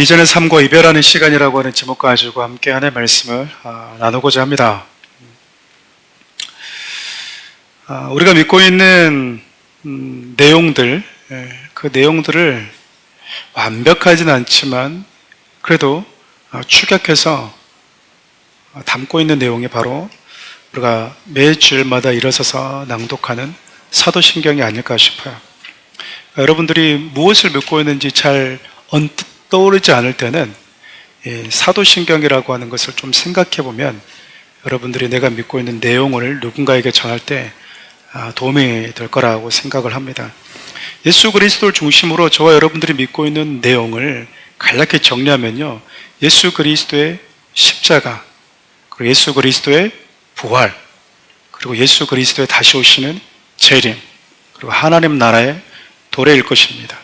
이전의 삶과 이별하는 시간이라고 하는 제목 가지고 함께 하나의 말씀을 나누고자 합니다. 우리가 믿고 있는 내용들, 그 내용들을 완벽하진 않지만 그래도 축약해서 담고 있는 내용이 바로 우리가 매 주일마다 일어서서 낭독하는 사도신경이 아닐까 싶어요. 여러분들이 무엇을 믿고 있는지 잘 언뜻 떠오르지 않을 때는 사도신경이라고 하는 것을 좀 생각해 보면 여러분들이 내가 믿고 있는 내용을 누군가에게 전할 때 도움이 될 거라고 생각을 합니다. 예수 그리스도를 중심으로 저와 여러분들이 믿고 있는 내용을 간략히 정리하면요, 예수 그리스도의 십자가, 그리고 예수 그리스도의 부활, 그리고 예수 그리스도의 다시 오시는 재림, 그리고 하나님 나라의 도래일 것입니다.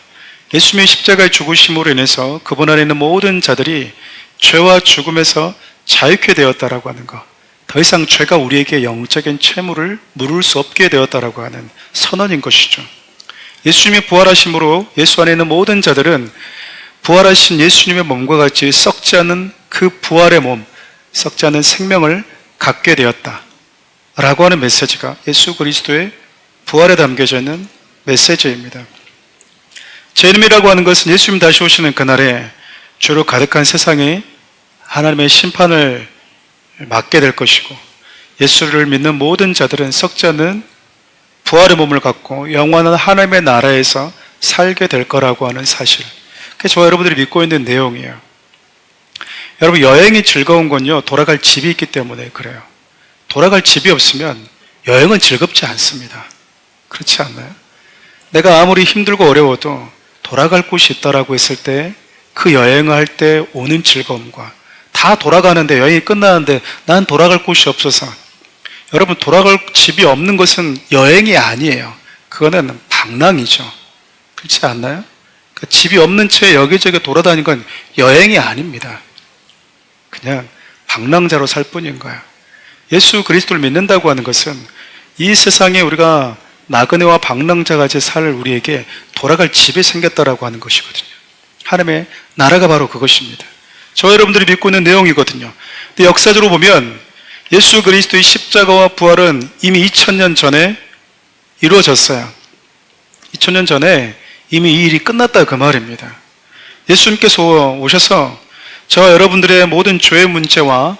예수님의 십자가의 죽으심으로 인해서 그분 안에 있는 모든 자들이 죄와 죽음에서 자유케 되었다라고 하는 것, 더 이상 죄가 우리에게 영적인 채무를 물을 수 없게 되었다라고 하는 선언인 것이죠. 예수님이 부활하심으로 예수 안에 있는 모든 자들은 부활하신 예수님의 몸과 같이 썩지 않는 그 부활의 몸, 썩지 않는 생명을 갖게 되었다라고 하는 메시지가 예수 그리스도의 부활에 담겨져 있는 메시지입니다. 재림이라고 하는 것은 예수님 다시 오시는 그날에 죄로 가득한 세상에 하나님의 심판을 맞게 될 것이고, 예수를 믿는 모든 자들은 썩지 않는 부활의 몸을 갖고 영원한 하나님의 나라에서 살게 될 거라고 하는 사실, 그게 저와 여러분들이 믿고 있는 내용이에요. 여러분, 여행이 즐거운 건요, 돌아갈 집이 있기 때문에 그래요. 돌아갈 집이 없으면 여행은 즐겁지 않습니다. 그렇지 않나요? 내가 아무리 힘들고 어려워도 돌아갈 곳이 있다라고 했을 때 그 여행을 할 때 오는 즐거움과, 다 돌아가는데 여행이 끝나는데 난 돌아갈 곳이 없어서, 여러분, 돌아갈 집이 없는 것은 여행이 아니에요. 그거는 방랑이죠. 그렇지 않나요? 그러니까 집이 없는 채 여기저기 돌아다니는 건 여행이 아닙니다. 그냥 방랑자로 살 뿐인 거예요. 예수 그리스도를 믿는다고 하는 것은 이 세상에 우리가 나그네와 방랑자같이 살 우리에게 돌아갈 집이 생겼다라고 하는 것이거든요. 하나님의 나라가 바로 그것입니다. 저와 여러분들이 믿고 있는 내용이거든요. 근데 역사적으로 보면 예수 그리스도의 십자가와 부활은 이미 2000년 전에 이루어졌어요. 2000년 전에 이미 이 일이 끝났다 그 말입니다. 예수님께서 오셔서 저와 여러분들의 모든 죄의 문제와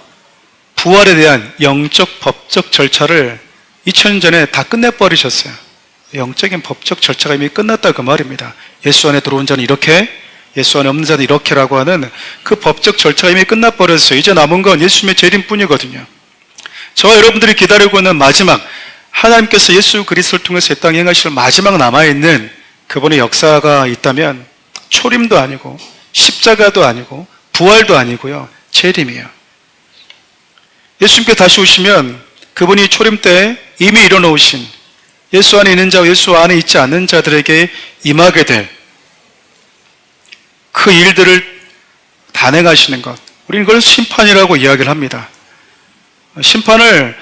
부활에 대한 영적 법적 절차를 2000년 전에 다 끝내버리셨어요. 영적인 법적 절차가 이미 끝났다 그 말입니다. 예수 안에 들어온 자는 이렇게, 예수 안에 없는 자는 이렇게라고 하는 그 법적 절차가 이미 끝나버렸어요. 이제 남은 건 예수님의 재림뿐이거든요. 저와 여러분들이 기다리고 있는 마지막, 하나님께서 예수 그리스도를 통해서 이 땅에 행하실 마지막 남아있는 그분의 역사가 있다면 초림도 아니고 십자가도 아니고 부활도 아니고요, 재림이에요. 예수님께 다시 오시면 그분이 초림 때 이미 이뤄놓으신 예수 안에 있는 자와 예수 안에 있지 않는 자들에게 임하게 될 그 일들을 단행하시는 것, 우리는 그걸 심판이라고 이야기를 합니다. 심판을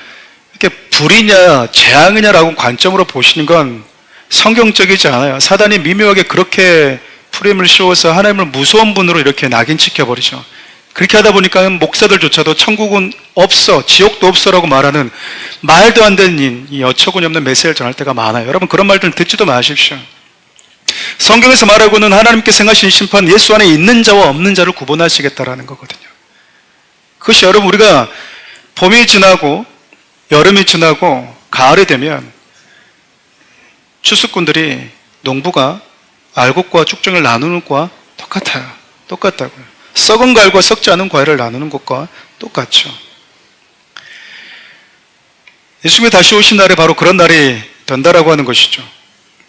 이렇게 불이냐 재앙이냐라고 관점으로 보시는 건 성경적이지 않아요. 사단이 미묘하게 그렇게 프레임을 씌워서 하나님을 무서운 분으로 이렇게 낙인시켜버리죠. 그렇게 하다 보니까 목사들조차도 천국은 없어, 지옥도 없어라고 말하는 말도 안 되는 이 어처구니 없는 메시지를 전할 때가 많아요. 여러분, 그런 말들은 듣지도 마십시오. 성경에서 말하고는 하나님께서 행하신 심판, 예수 안에 있는 자와 없는 자를 구분하시겠다라는 거거든요. 그것이 여러분, 우리가 봄이 지나고 여름이 지나고 가을이 되면 추수꾼들이 농부가 알곡과 쭉정을 나누는 것과 똑같아요. 똑같다고요. 썩은 과일과 썩지 않은 과일을 나누는 것과 똑같죠. 예수님이 다시 오신 날에 바로 그런 날이 된다라고 하는 것이죠.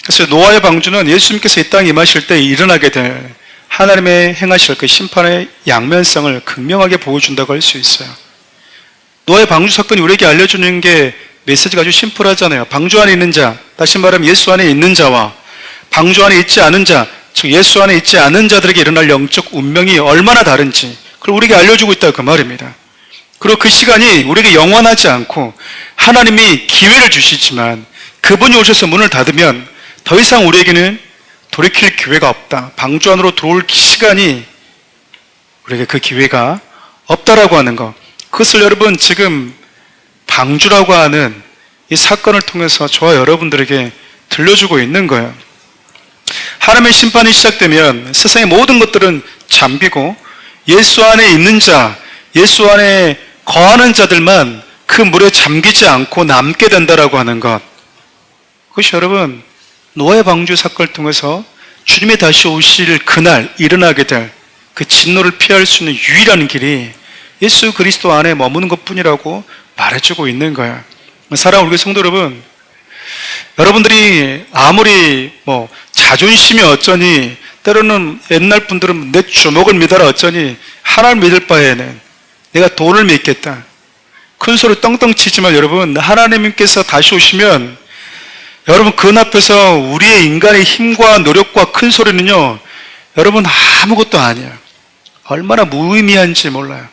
그래서 노아의 방주는 예수님께서 이 땅에 임하실 때 일어나게 될 하나님의 행하실 그 심판의 양면성을 극명하게 보여준다고 할 수 있어요. 노아의 방주 사건이 우리에게 알려주는 게 메시지가 아주 심플하잖아요. 방주 안에 있는 자, 다시 말하면 예수 안에 있는 자와 방주 안에 있지 않은 자, 즉 예수 안에 있지 않은 자들에게 일어날 영적 운명이 얼마나 다른지 그걸 우리에게 알려주고 있다 그 말입니다. 그리고 그 시간이 우리에게 영원하지 않고 하나님이 기회를 주시지만 그분이 오셔서 문을 닫으면 더 이상 우리에게는 돌이킬 기회가 없다. 방주 안으로 들어올 시간이 우리에게 그 기회가 없다라고 하는 것. 그것을 여러분 지금 방주라고 하는 이 사건을 통해서 저와 여러분들에게 들려주고 있는 거예요. 하나님의 심판이 시작되면 세상의 모든 것들은 잠기고 예수 안에 있는 자, 예수 안에 거하는 자들만 그 물에 잠기지 않고 남게 된다라고 하는 것. 그것이 여러분 노아의 방주 사건을 통해서 주님이 다시 오실 그날 일어나게 될 그 진노를 피할 수 있는 유일한 길이 예수 그리스도 안에 머무는 것뿐이라고 말해주고 있는 거예요. 사랑하는 우리 성도 여러분, 여러분들이 아무리 자존심이 어쩌니, 때로는 옛날 분들은 내 주먹을 믿어라 어쩌니, 하나님을 믿을 바에는 내가 돈을 믿겠다, 큰 소리 떵떵 치지만 여러분, 하나님께서 다시 오시면 여러분 그 앞에서 우리의 인간의 힘과 노력과 큰 소리는요, 여러분 아무것도 아니에요. 얼마나 무의미한지 몰라요.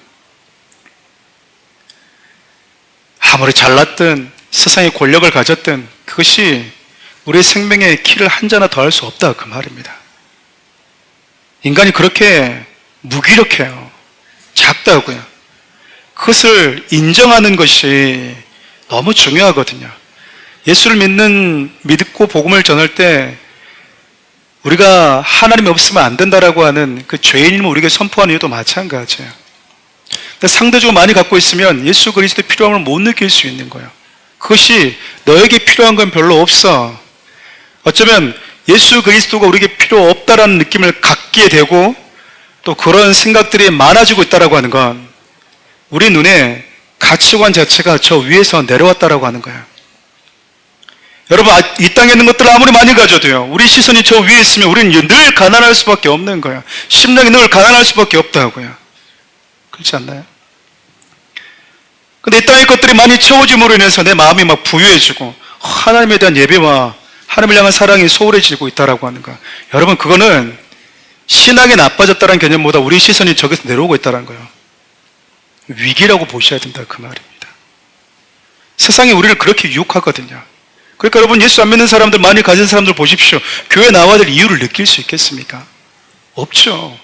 아무리 잘났든 세상의 권력을 가졌든 그것이 우리의 생명의 키를 한 자나 더할 수 없다, 그 말입니다. 인간이 그렇게 무기력해요. 작다고요. 그것을 인정하는 것이 너무 중요하거든요. 예수를 믿고 복음을 전할 때 우리가 하나님이 없으면 안 된다라고 하는 그 죄인임을 우리에게 선포하는 이유도 마찬가지예요. 상대적으로 많이 갖고 있으면 예수 그리스도의 필요함을 못 느낄 수 있는 거예요. 그것이 너에게 필요한 건 별로 없어. 어쩌면 예수 그리스도가 우리에게 필요 없다라는 느낌을 갖게 되고 또 그런 생각들이 많아지고 있다라고 하는 건 우리 눈에 가치관 자체가 저 위에서 내려왔다라고 하는 거예요. 여러분, 이 땅에 있는 것들을 아무리 많이 가져도요, 우리 시선이 저 위에 있으면 우리는 늘 가난할 수밖에 없는 거예요. 심령이 늘 가난할 수밖에 없다고요. 그렇지 않나요? 근데 이 땅의 것들이 많이 채워짐으로 인해서 내 마음이 막 부유해지고 하나님에 대한 예배와 하나님을 향한 사랑이 소홀해지고 있다라고 하는 거. 여러분, 그거는 신앙이 나빠졌다는 개념보다 우리 시선이 저기서 내려오고 있다는 거예요. 위기라고 보셔야 된다, 그 말입니다. 세상이 우리를 그렇게 유혹하거든요. 그러니까 여러분, 예수 안 믿는 사람들, 많이 가진 사람들 보십시오. 교회 나와야 될 이유를 느낄 수 있겠습니까? 없죠.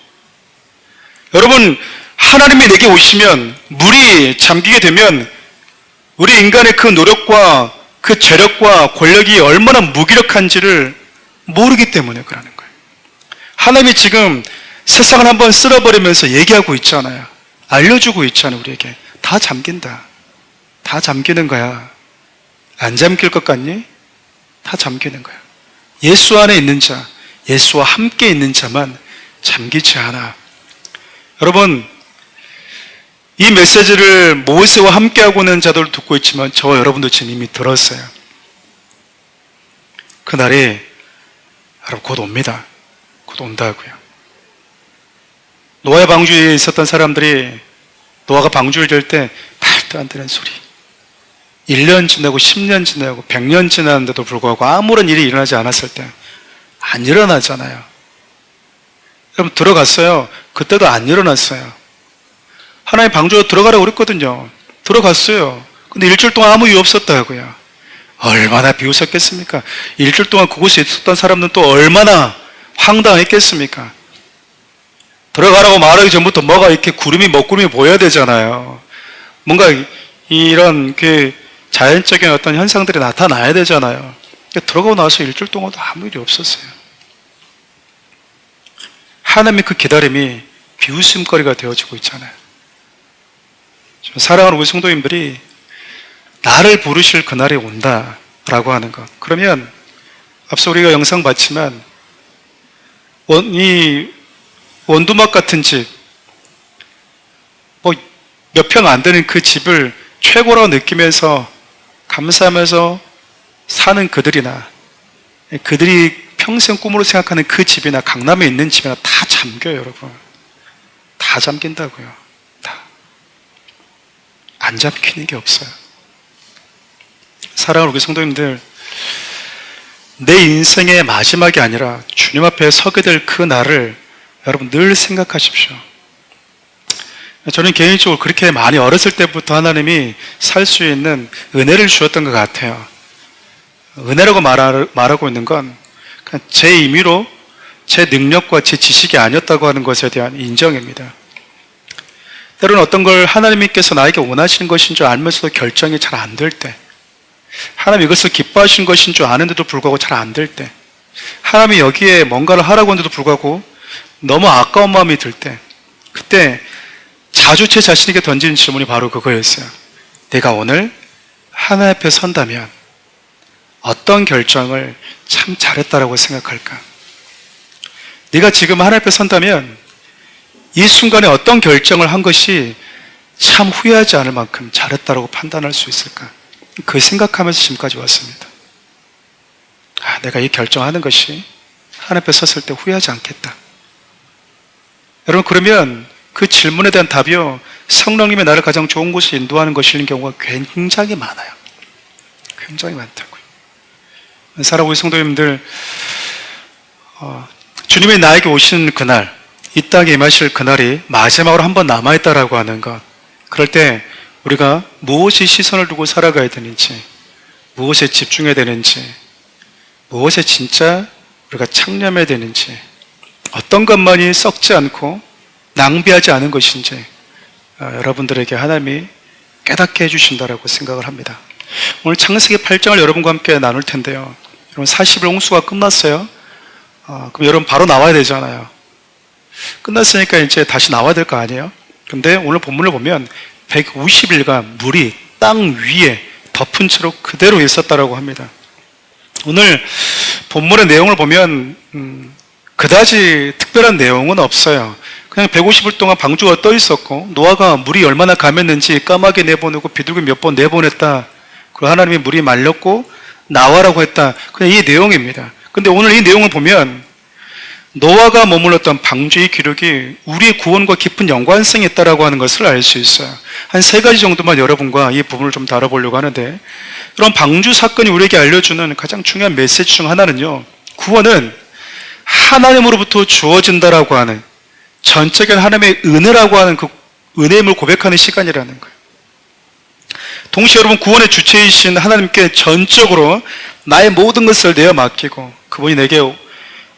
여러분, 하나님이 내게 오시면, 물이 잠기게 되면 우리 인간의 그 노력과 그 재력과 권력이 얼마나 무기력한지를 모르기 때문에 그러는 거예요. 하나님이 지금 세상을 한번 쓸어버리면서 얘기하고 있잖아요. 알려주고 있잖아요, 우리에게. 다 잠긴다. 다 잠기는 거야. 안 잠길 것 같니? 다 잠기는 거야. 예수 안에 있는 자, 예수와 함께 있는 자만 잠기지 않아. 여러분, 이 메시지를 모세와 함께하고 있는 자들도 듣고 있지만 저와 여러분도 지금 이미 들었어요. 그날이 여러분 곧 옵니다. 곧 온다고요. 노아의 방주에 있었던 사람들이 노아가 방주를 열 때 말도 안 되는 소리, 1년 지나고 10년 지나고 100년 지났는데도 불구하고 아무런 일이 일어나지 않았을 때 안 일어나잖아요. 여러분, 들어갔어요. 그때도 안 일어났어요. 하나님 방주로 들어가라고 그랬거든요. 들어갔어요. 근데 일주일 동안 아무 이유 없었다고요. 얼마나 비웃었겠습니까? 일주일 동안 그곳에 있었던 사람들은 또 얼마나 황당했겠습니까? 들어가라고 말하기 전부터 뭐가 이렇게 먹구름이 보여야 되잖아요. 뭔가 이런 그 자연적인 어떤 현상들이 나타나야 되잖아요. 들어가고 나서 일주일 동안도 아무 일이 없었어요. 하나님의 그 기다림이 비웃음거리가 되어지고 있잖아요. 사랑하는 우리 성도님들이 나를 부르실 그날이 온다라고 하는 것. 그러면 앞서 우리가 영상 봤지만 이 원두막 같은 집, 몇 평 안 되는 그 집을 최고라고 느끼면서 감사하면서 사는 그들이나 그들이 평생 꿈으로 생각하는 그 집이나 강남에 있는 집이나 다 잠겨요, 여러분. 다 잠긴다고요. 다. 안 잠기는 게 없어요. 사랑하는 우리 성도님들, 내 인생의 마지막이 아니라 주님 앞에 서게 될 그 날을 여러분 늘 생각하십시오. 저는 개인적으로 그렇게 많이 어렸을 때부터 하나님이 살 수 있는 은혜를 주었던 것 같아요. 은혜라고 말하고 있는 건 그냥 제 임의로 제 능력과 제 지식이 아니었다고 하는 것에 대한 인정입니다. 때로는 어떤 걸 하나님께서 나에게 원하시는 것인 줄 알면서도 결정이 잘 안 될 때, 하나님 이것을 기뻐하시는 것인 줄 아는데도 불구하고 잘 안 될 때, 하나님이 여기에 뭔가를 하라고 하는데도 불구하고 너무 아까운 마음이 들 때, 그때 자주 제 자신에게 던지는 질문이 바로 그거였어요. 내가 오늘 하나님 앞에 선다면 어떤 결정을 참 잘했다라고 생각할까? 네가 지금 하나님 앞에 선다면 이 순간에 어떤 결정을 한 것이 참 후회하지 않을 만큼 잘했다라고 판단할 수 있을까? 그 생각하면서 지금까지 왔습니다. 내가 이 결정하는 것이 하나님 앞에 섰을 때 후회하지 않겠다. 여러분, 그러면 그 질문에 대한 답이요, 성령님이 나를 가장 좋은 곳에 인도하는 것이라는 경우가 굉장히 많아요. 굉장히 많다고요. 사랑하는 성도님들, 주님이 나에게 오시는 그날, 이 땅에 임하실 그날이 마지막으로 한 번 남아있다라고 하는 것, 그럴 때 우리가 무엇에 시선을 두고 살아가야 되는지, 무엇에 집중해야 되는지, 무엇에 진짜 우리가 창념해야 되는지, 어떤 것만이 썩지 않고 낭비하지 않은 것인지 여러분들에게 하나님이 깨닫게 해주신다라고 생각을 합니다. 오늘 창세기 8장을 여러분과 함께 나눌 텐데요. 여러분, 40일 홍수가 끝났어요. 그럼 여러분 바로 나와야 되잖아요. 끝났으니까 이제 다시 나와야 될 거 아니에요? 근데 오늘 본문을 보면 150일간 물이 땅 위에 덮은 채로 그대로 있었다라고 합니다. 오늘 본문의 내용을 보면 그다지 특별한 내용은 없어요. 그냥 150일 동안 방주가 떠 있었고, 노아가 물이 얼마나 감했는지 까마귀 내보내고 비둘기 몇 번 내보냈다. 그리고 하나님이 물이 말렸고 나와라고 했다. 그냥 이 내용입니다. 근데 오늘 이 내용을 보면 노아가 머물렀던 방주의 기록이 우리의 구원과 깊은 연관성이 있다라고 하는 것을 알 수 있어요. 한 3가지 정도만 여러분과 이 부분을 좀 다뤄보려고 하는데, 그런 방주 사건이 우리에게 알려주는 가장 중요한 메시지 중 하나는요, 구원은 하나님으로부터 주어진다라고 하는 전적인 하나님의 은혜라고 하는 그 은혜임을 고백하는 시간이라는 거예요. 동시에 여러분, 구원의 주체이신 하나님께 전적으로 나의 모든 것을 내어 맡기고 그분이 내게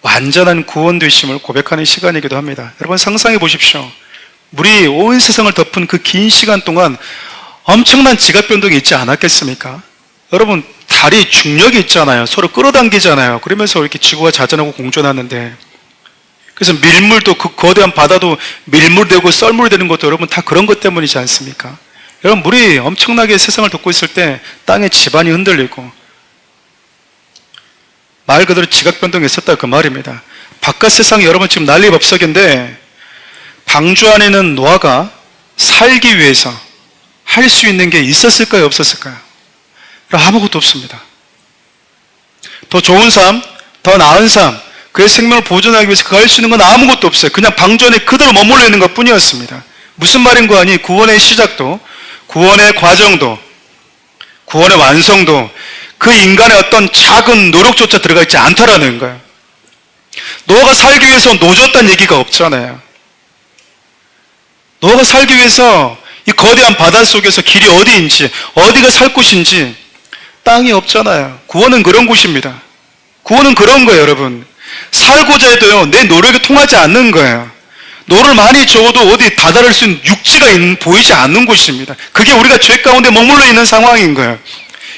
완전한 구원 되심을 고백하는 시간이기도 합니다. 여러분, 상상해 보십시오. 물이 온 세상을 덮은 그 긴 시간 동안 엄청난 지각 변동이 있지 않았겠습니까? 여러분, 달이 중력이 있잖아요. 서로 끌어당기잖아요. 그러면서 이렇게 지구가 자전하고 공존하는데, 그래서 밀물도, 그 거대한 바다도 밀물되고 썰물되는 것도 여러분 다 그런 것 때문이지 않습니까? 여러분, 물이 엄청나게 세상을 덮고 있을 때 땅의 지반이 흔들리고 말 그대로 지각 변동이 있었다, 그 말입니다. 바깥 세상이 여러분 지금 난리법석인데, 방주 안에는 노아가 살기 위해서 할 수 있는 게 있었을까요, 없었을까요? 아무것도 없습니다. 더 좋은 삶, 더 나은 삶, 그의 생명을 보존하기 위해서 그가 할 수 있는 건 아무것도 없어요. 그냥 방주 안에 그대로 머물러 있는 것 뿐이었습니다. 무슨 말인고 하니, 구원의 시작도, 구원의 과정도, 구원의 완성도 그 인간의 어떤 작은 노력조차 들어가 있지 않다라는 거예요. 노아가 살기 위해서 노졌다는 얘기가 없잖아요. 노아가 살기 위해서 이 거대한 바다 속에서 길이 어디인지, 어디가 살 곳인지 땅이 없잖아요. 구원은 그런 곳입니다. 구원은 그런 거예요, 여러분. 살고자 해도요, 내 노력이 통하지 않는 거예요. 노를 많이 저어도 어디 다다를 수 있는 육지가 보이지 않는 곳입니다. 그게 우리가 죄 가운데 머물러 있는 상황인 거예요.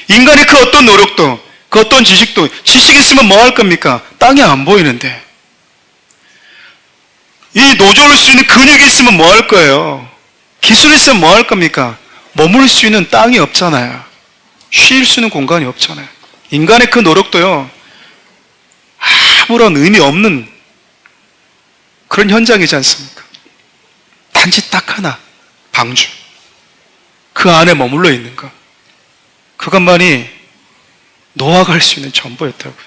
인간의 그 어떤 노력도, 그 어떤 지식도, 지식이 있으면 뭐 할 겁니까? 땅이 안 보이는데. 이 노져올 수 있는 근육이 있으면 뭐 할 거예요? 기술이 있으면 뭐 할 겁니까? 머물 수 있는 땅이 없잖아요. 쉴 수 있는 공간이 없잖아요. 인간의 그 노력도요, 아무런 의미 없는 그런 현장이지 않습니까? 단지 딱 하나, 방주. 그 안에 머물러 있는 것. 그것만이 노아가 할 수 있는 전부였다고요.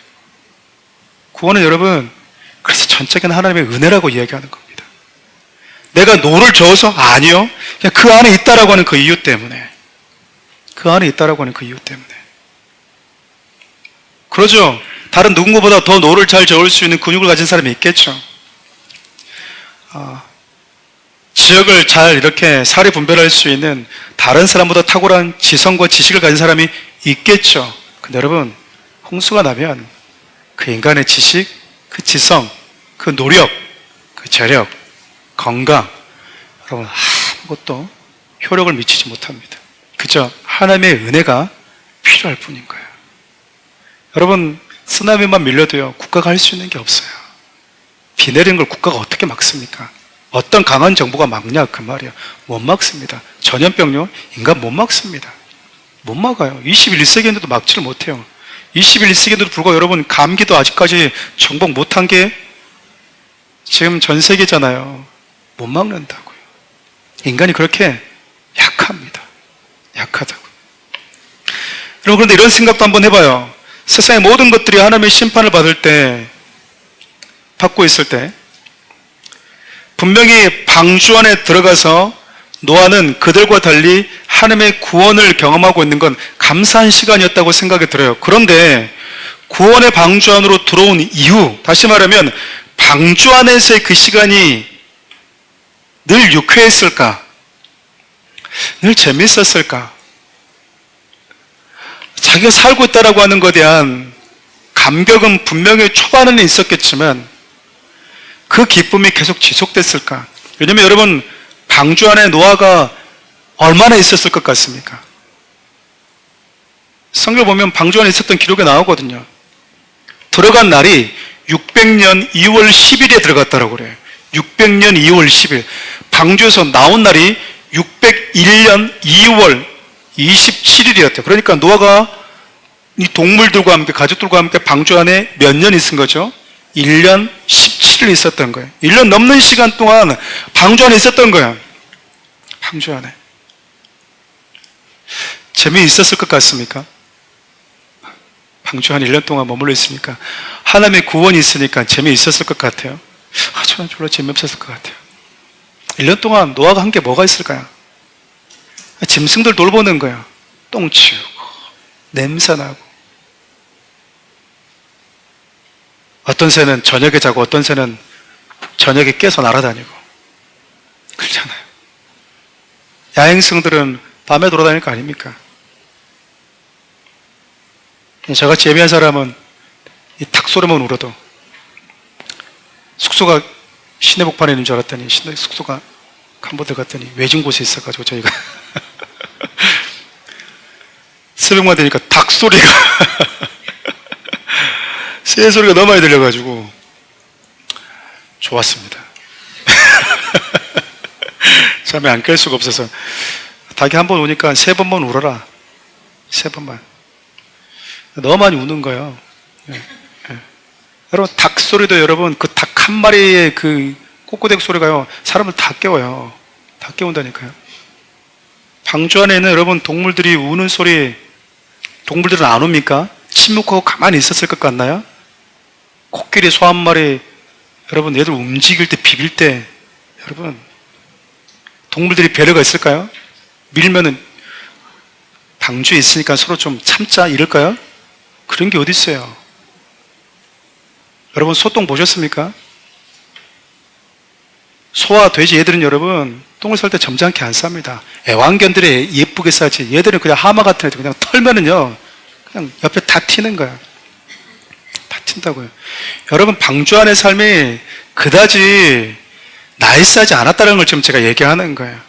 구원은 여러분, 그래서 전적인 하나님의 은혜라고 이야기하는 겁니다. 내가 노를 저어서? 아니요. 그냥 그 안에 있다라고 하는 그 이유 때문에. 그 안에 있다라고 하는 그 이유 때문에. 그러죠. 다른 누군가보다 더 노를 잘 저을 수 있는 근육을 가진 사람이 있겠죠. 지역을 잘 이렇게 사리 분별할 수 있는 다른 사람보다 탁월한 지성과 지식을 가진 사람이 있겠죠. 근데 여러분, 홍수가 나면 그 인간의 지식, 그 지성, 그 노력, 그 재력, 건강, 여러분 아무것도 효력을 미치지 못합니다. 그저 하나님의 은혜가 필요할 뿐인 거예요. 여러분, 쓰나미만 밀려도요, 국가가 할 수 있는 게 없어요. 비 내리는 걸 국가가 어떻게 막습니까? 어떤 강한 정부가 막냐, 그 말이야. 못 막습니다. 전염병요, 인간 못 막습니다. 못 막아요. 21세기인데도 막지를 못해요. 21세기인데도 불구하고 여러분, 감기도 아직까지 정복 못한 게 지금 전 세계잖아요. 못 막는다고요. 인간이 그렇게 약합니다. 약하다고요. 여러분, 그런데 이런 생각도 한번 해봐요. 세상의 모든 것들이 하나님의 심판을 받고 있을 때, 분명히 방주 안에 들어가서 노아는 그들과 달리 하나님의 구원을 경험하고 있는 건 감사한 시간이었다고 생각이 들어요. 그런데 구원의 방주 안으로 들어온 이후, 다시 말하면 방주 안에서의 그 시간이 늘 유쾌했을까? 늘 재밌었을까? 자기가 살고 있다라고 하는 것에 대한 감격은 분명히 초반에는 있었겠지만 그 기쁨이 계속 지속됐을까? 왜냐면 여러분, 방주 안에 노아가 얼마나 있었을 것 같습니까? 성경 보면 방주 안에 있었던 기록이 나오거든요. 들어간 날이 600년 2월 10일에 들어갔다라고 그래요. 600년 2월 10일. 방주에서 나온 날이 601년 2월 27일이었대요. 그러니까 노아가 이 동물들과 함께, 가족들과 함께 방주 안에 몇 년 있은 거죠? 1년 17일 있었던 거예요. 1년 넘는 시간 동안 방주 안에 있었던 거예요. 방주 안에. 재미있었을 것 같습니까? 방주 안에 1년 동안 머물러 있으니까, 하나님의 구원이 있으니까 재미있었을 것 같아요. 저는 별로 재미없었을 것 같아요. 1년 동안 노아가 한 게 뭐가 있을까요? 짐승들 돌보는 거예요. 똥 치우고, 냄새나고. 어떤 새는 저녁에 자고 어떤 새는 저녁에 깨서 날아다니고 그렇잖아요. 야행성들은 밤에 돌아다닐 거 아닙니까? 저같이 예민한 사람은 이 닭 소리만 울어도 숙소가 시내 복판에 있는 줄 알았더니 숙소가 캄보디아 갔더니 외진 곳에 있어가지고 저희가 새벽만 되니까 닭 소리가 새 소리가 너무 많이 들려가지고 좋았습니다. 잠이 안 깰 수가 없어서 닭이 한 번 우니까 3번만 울어라. 3번만. 너무 많이 우는 거예요. 예, 예. 여러분, 닭 소리도 여러분, 그 닭 한 마리의 그 꼬꼬댁 소리가요, 사람을 다 깨워요. 다 깨운다니까요. 방주 안에 있는 여러분, 동물들이 우는 소리, 동물들은 안 웁니까? 침묵하고 가만히 있었을 것 같나요? 코끼리 소 한 마리, 여러분, 얘들 움직일 때, 비빌 때, 여러분, 동물들이 배려가 있을까요? 밀면은 방주에 있으니까 서로 좀 참자 이럴까요? 그런 게 어디 있어요? 여러분, 소똥 보셨습니까? 소와 돼지 얘들은 여러분, 똥을 쌀 때 점잖게 안 쌉니다. 애완견들이 예쁘게 싸지. 얘들은 그냥 하마 같은 애들 그냥 털면은요, 그냥 옆에 다 튀는 거야. 다 튄다고요. 여러분, 방주 안의 삶이 그다지 나이스하지 않았다는 걸 지금 제가 얘기하는 거예요.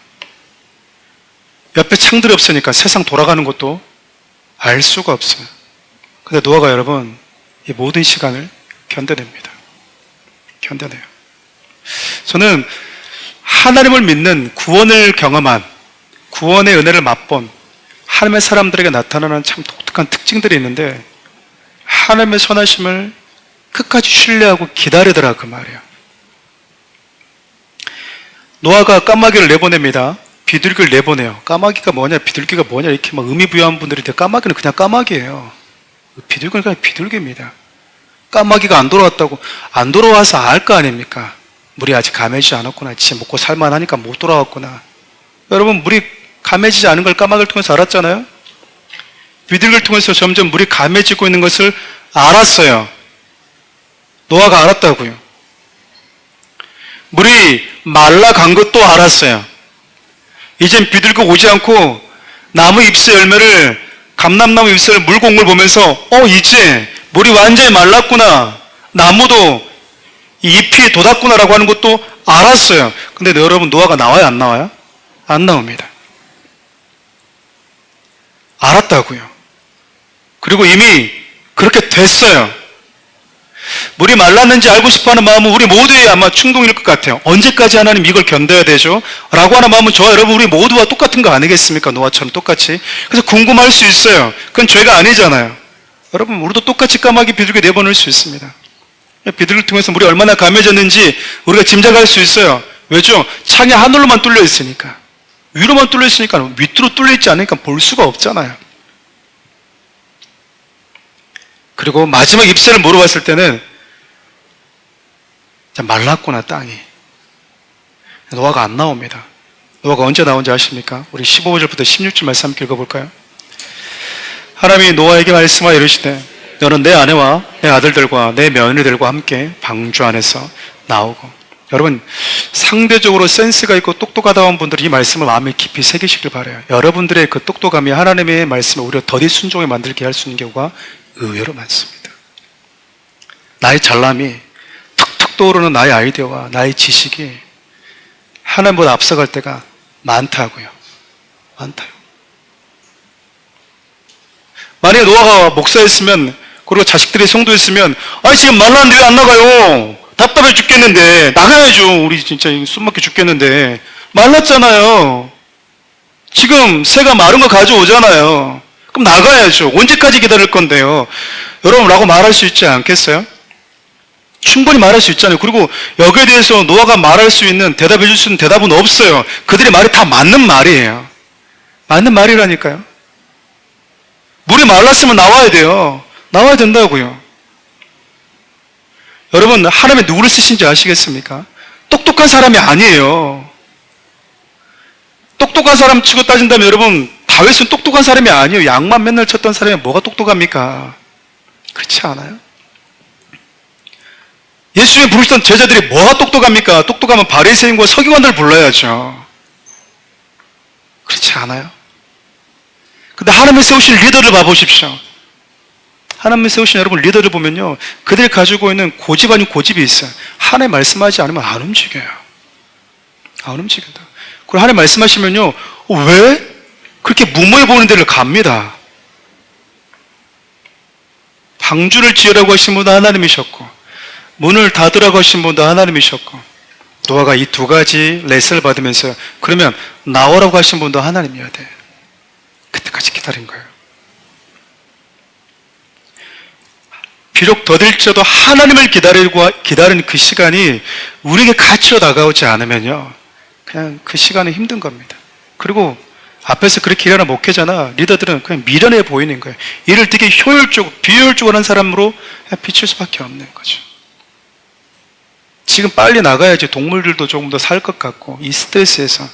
옆에 창들이 없으니까 세상 돌아가는 것도 알 수가 없어요. 근데 노아가 여러분, 이 모든 시간을 견뎌냅니다. 견뎌내요. 저는 하나님을 믿는, 구원을 경험한, 구원의 은혜를 맛본 하나님의 사람들에게 나타나는 참 독특한 특징들이 있는데, 하나님의 선하심을 끝까지 신뢰하고 기다리더라, 그 말이에요. 노아가 까마귀를 내보냅니다. 비둘기를 내보내요. 까마귀가 뭐냐, 비둘기가 뭐냐, 이렇게 막 의미부여한 분들이 있는데, 까마귀는 그냥 까마귀예요. 비둘기는 그냥 비둘기입니다. 까마귀가 안 돌아왔다고, 안 돌아와서 알 거 아닙니까? 물이 아직 감해지지 않았구나. 지 먹고 살만하니까 못 돌아왔구나. 여러분, 물이 감해지지 않은 걸 까마귀를 통해서 알았잖아요? 비둘기를 통해서 점점 물이 감해지고 있는 것을 알았어요. 노아가 알았다고요. 물이 말라간 것도 알았어요. 이젠 비둘기가 오지 않고 나무 잎새 열매를, 감람나무 잎새를 물고 온 걸 보면서 이제 물이 완전히 말랐구나, 나무도 잎이 돋았구나라고 하는 것도 알았어요. 근데 여러분, 노아가 나와요, 안 나와요? 안 나옵니다. 알았다고요. 그리고 이미 그렇게 됐어요. 물이 말랐는지 알고 싶어하는 마음은 우리 모두의 아마 충동일 것 같아요. 언제까지 하나님 이걸 견뎌야 되죠? 라고 하는 마음은 저와 여러분 우리 모두와 똑같은 거 아니겠습니까? 노아처럼 똑같이. 그래서 궁금할 수 있어요. 그건 죄가 아니잖아요. 여러분 우리도 똑같이 까마귀 비둘기 내보낼 수 있습니다. 비둘기를 통해서 물이 얼마나 감해졌는지 우리가 짐작할 수 있어요. 왜죠? 창이 하늘로만 뚫려 있으니까. 위로만 뚫려 있으니까 밑으로 뚫려 있지 않으니까 볼 수가 없잖아요. 그리고 마지막 잎새를 물어봤을 때는 말랐구나 땅이. 노아가 안 나옵니다. 노아가 언제 나온지 아십니까? 우리 15절부터 16절 말씀 함께 읽어볼까요? 하나님이 노아에게 말씀하여 이르시되 너는 내 아내와 내 아들들과 내 며느리들과 함께 방주 안에서 나오고. 여러분 상대적으로 센스가 있고 똑똑하다는 분들이 이 말씀을 마음에 깊이 새기시길 바라요. 여러분들의 그 똑똑함이 하나님의 말씀을 오히려 더디 순종에 만들게 할 수 있는 경우가 의외로 많습니다. 나의 잘남이 툭툭 떠오르는 나의 아이디어와 나의 지식이 하나님보다 앞서갈 때가 많다고요. 많다요. 만약에 노아가 목사였으면 그리고 자식들이 성도였으면 아니 지금 말랐는데 왜 안 나가요? 답답해 죽겠는데 나가야죠. 우리 진짜 숨막혀 죽겠는데 말랐잖아요. 지금 새가 마른 거 가져오잖아요. 그럼 나가야죠. 언제까지 기다릴 건데요? 여러분 라고 말할 수 있지 않겠어요? 충분히 말할 수 있잖아요. 그리고 여기에 대해서 노아가 말할 수 있는 대답해 줄 수 있는 대답은 없어요. 그들의 말이 다 맞는 말이에요. 맞는 말이라니까요. 물이 말랐으면 나와야 돼요. 나와야 된다고요. 여러분 하나님이 누구를 쓰신지 아시겠습니까? 똑똑한 사람이 아니에요. 똑똑한 사람 치고 따진다면 여러분 다윗은 똑똑한 사람이 아니에요. 양만 맨날 쳤던 사람이 뭐가 똑똑합니까? 그렇지 않아요? 예수님이 부르시던 제자들이 뭐가 똑똑합니까? 똑똑하면 바리새인과 서기관들 불러야죠. 그렇지 않아요? 근데 하나님이 세우신 리더를 봐보십시오. 하나님이 세우신 여러분 리더를 보면요, 그들이 가지고 있는 고집 아닌 고집이 있어요. 하나님 말씀하지 않으면 안 움직여요. 안 움직인다. 그리고 하나님 말씀하시면요, 왜? 그렇게 무모해 보이는 데를 갑니다. 방주를 지으라고 하신 분도 하나님이셨고 문을 닫으라고 하신 분도 하나님이셨고 노아가 이 두 가지 레슨을 받으면서 그러면 나오라고 하신 분도 하나님이어야 돼. 그때까지 기다린 거예요. 비록 더딜지라도 하나님을 기다리는 그 시간이 우리에게 가치로 다가오지 않으면요, 그냥 그 시간은 힘든 겁니다. 그리고 앞에서 그렇게 일하는 목회자나 리더들은 그냥 미련해 보이는 거예요. 일을 되게 효율적으로, 비효율적으로 하는 사람으로 비칠 수밖에 없는 거죠. 지금 빨리 나가야지 동물들도 조금 더 살 것 같고, 이 스트레스에서.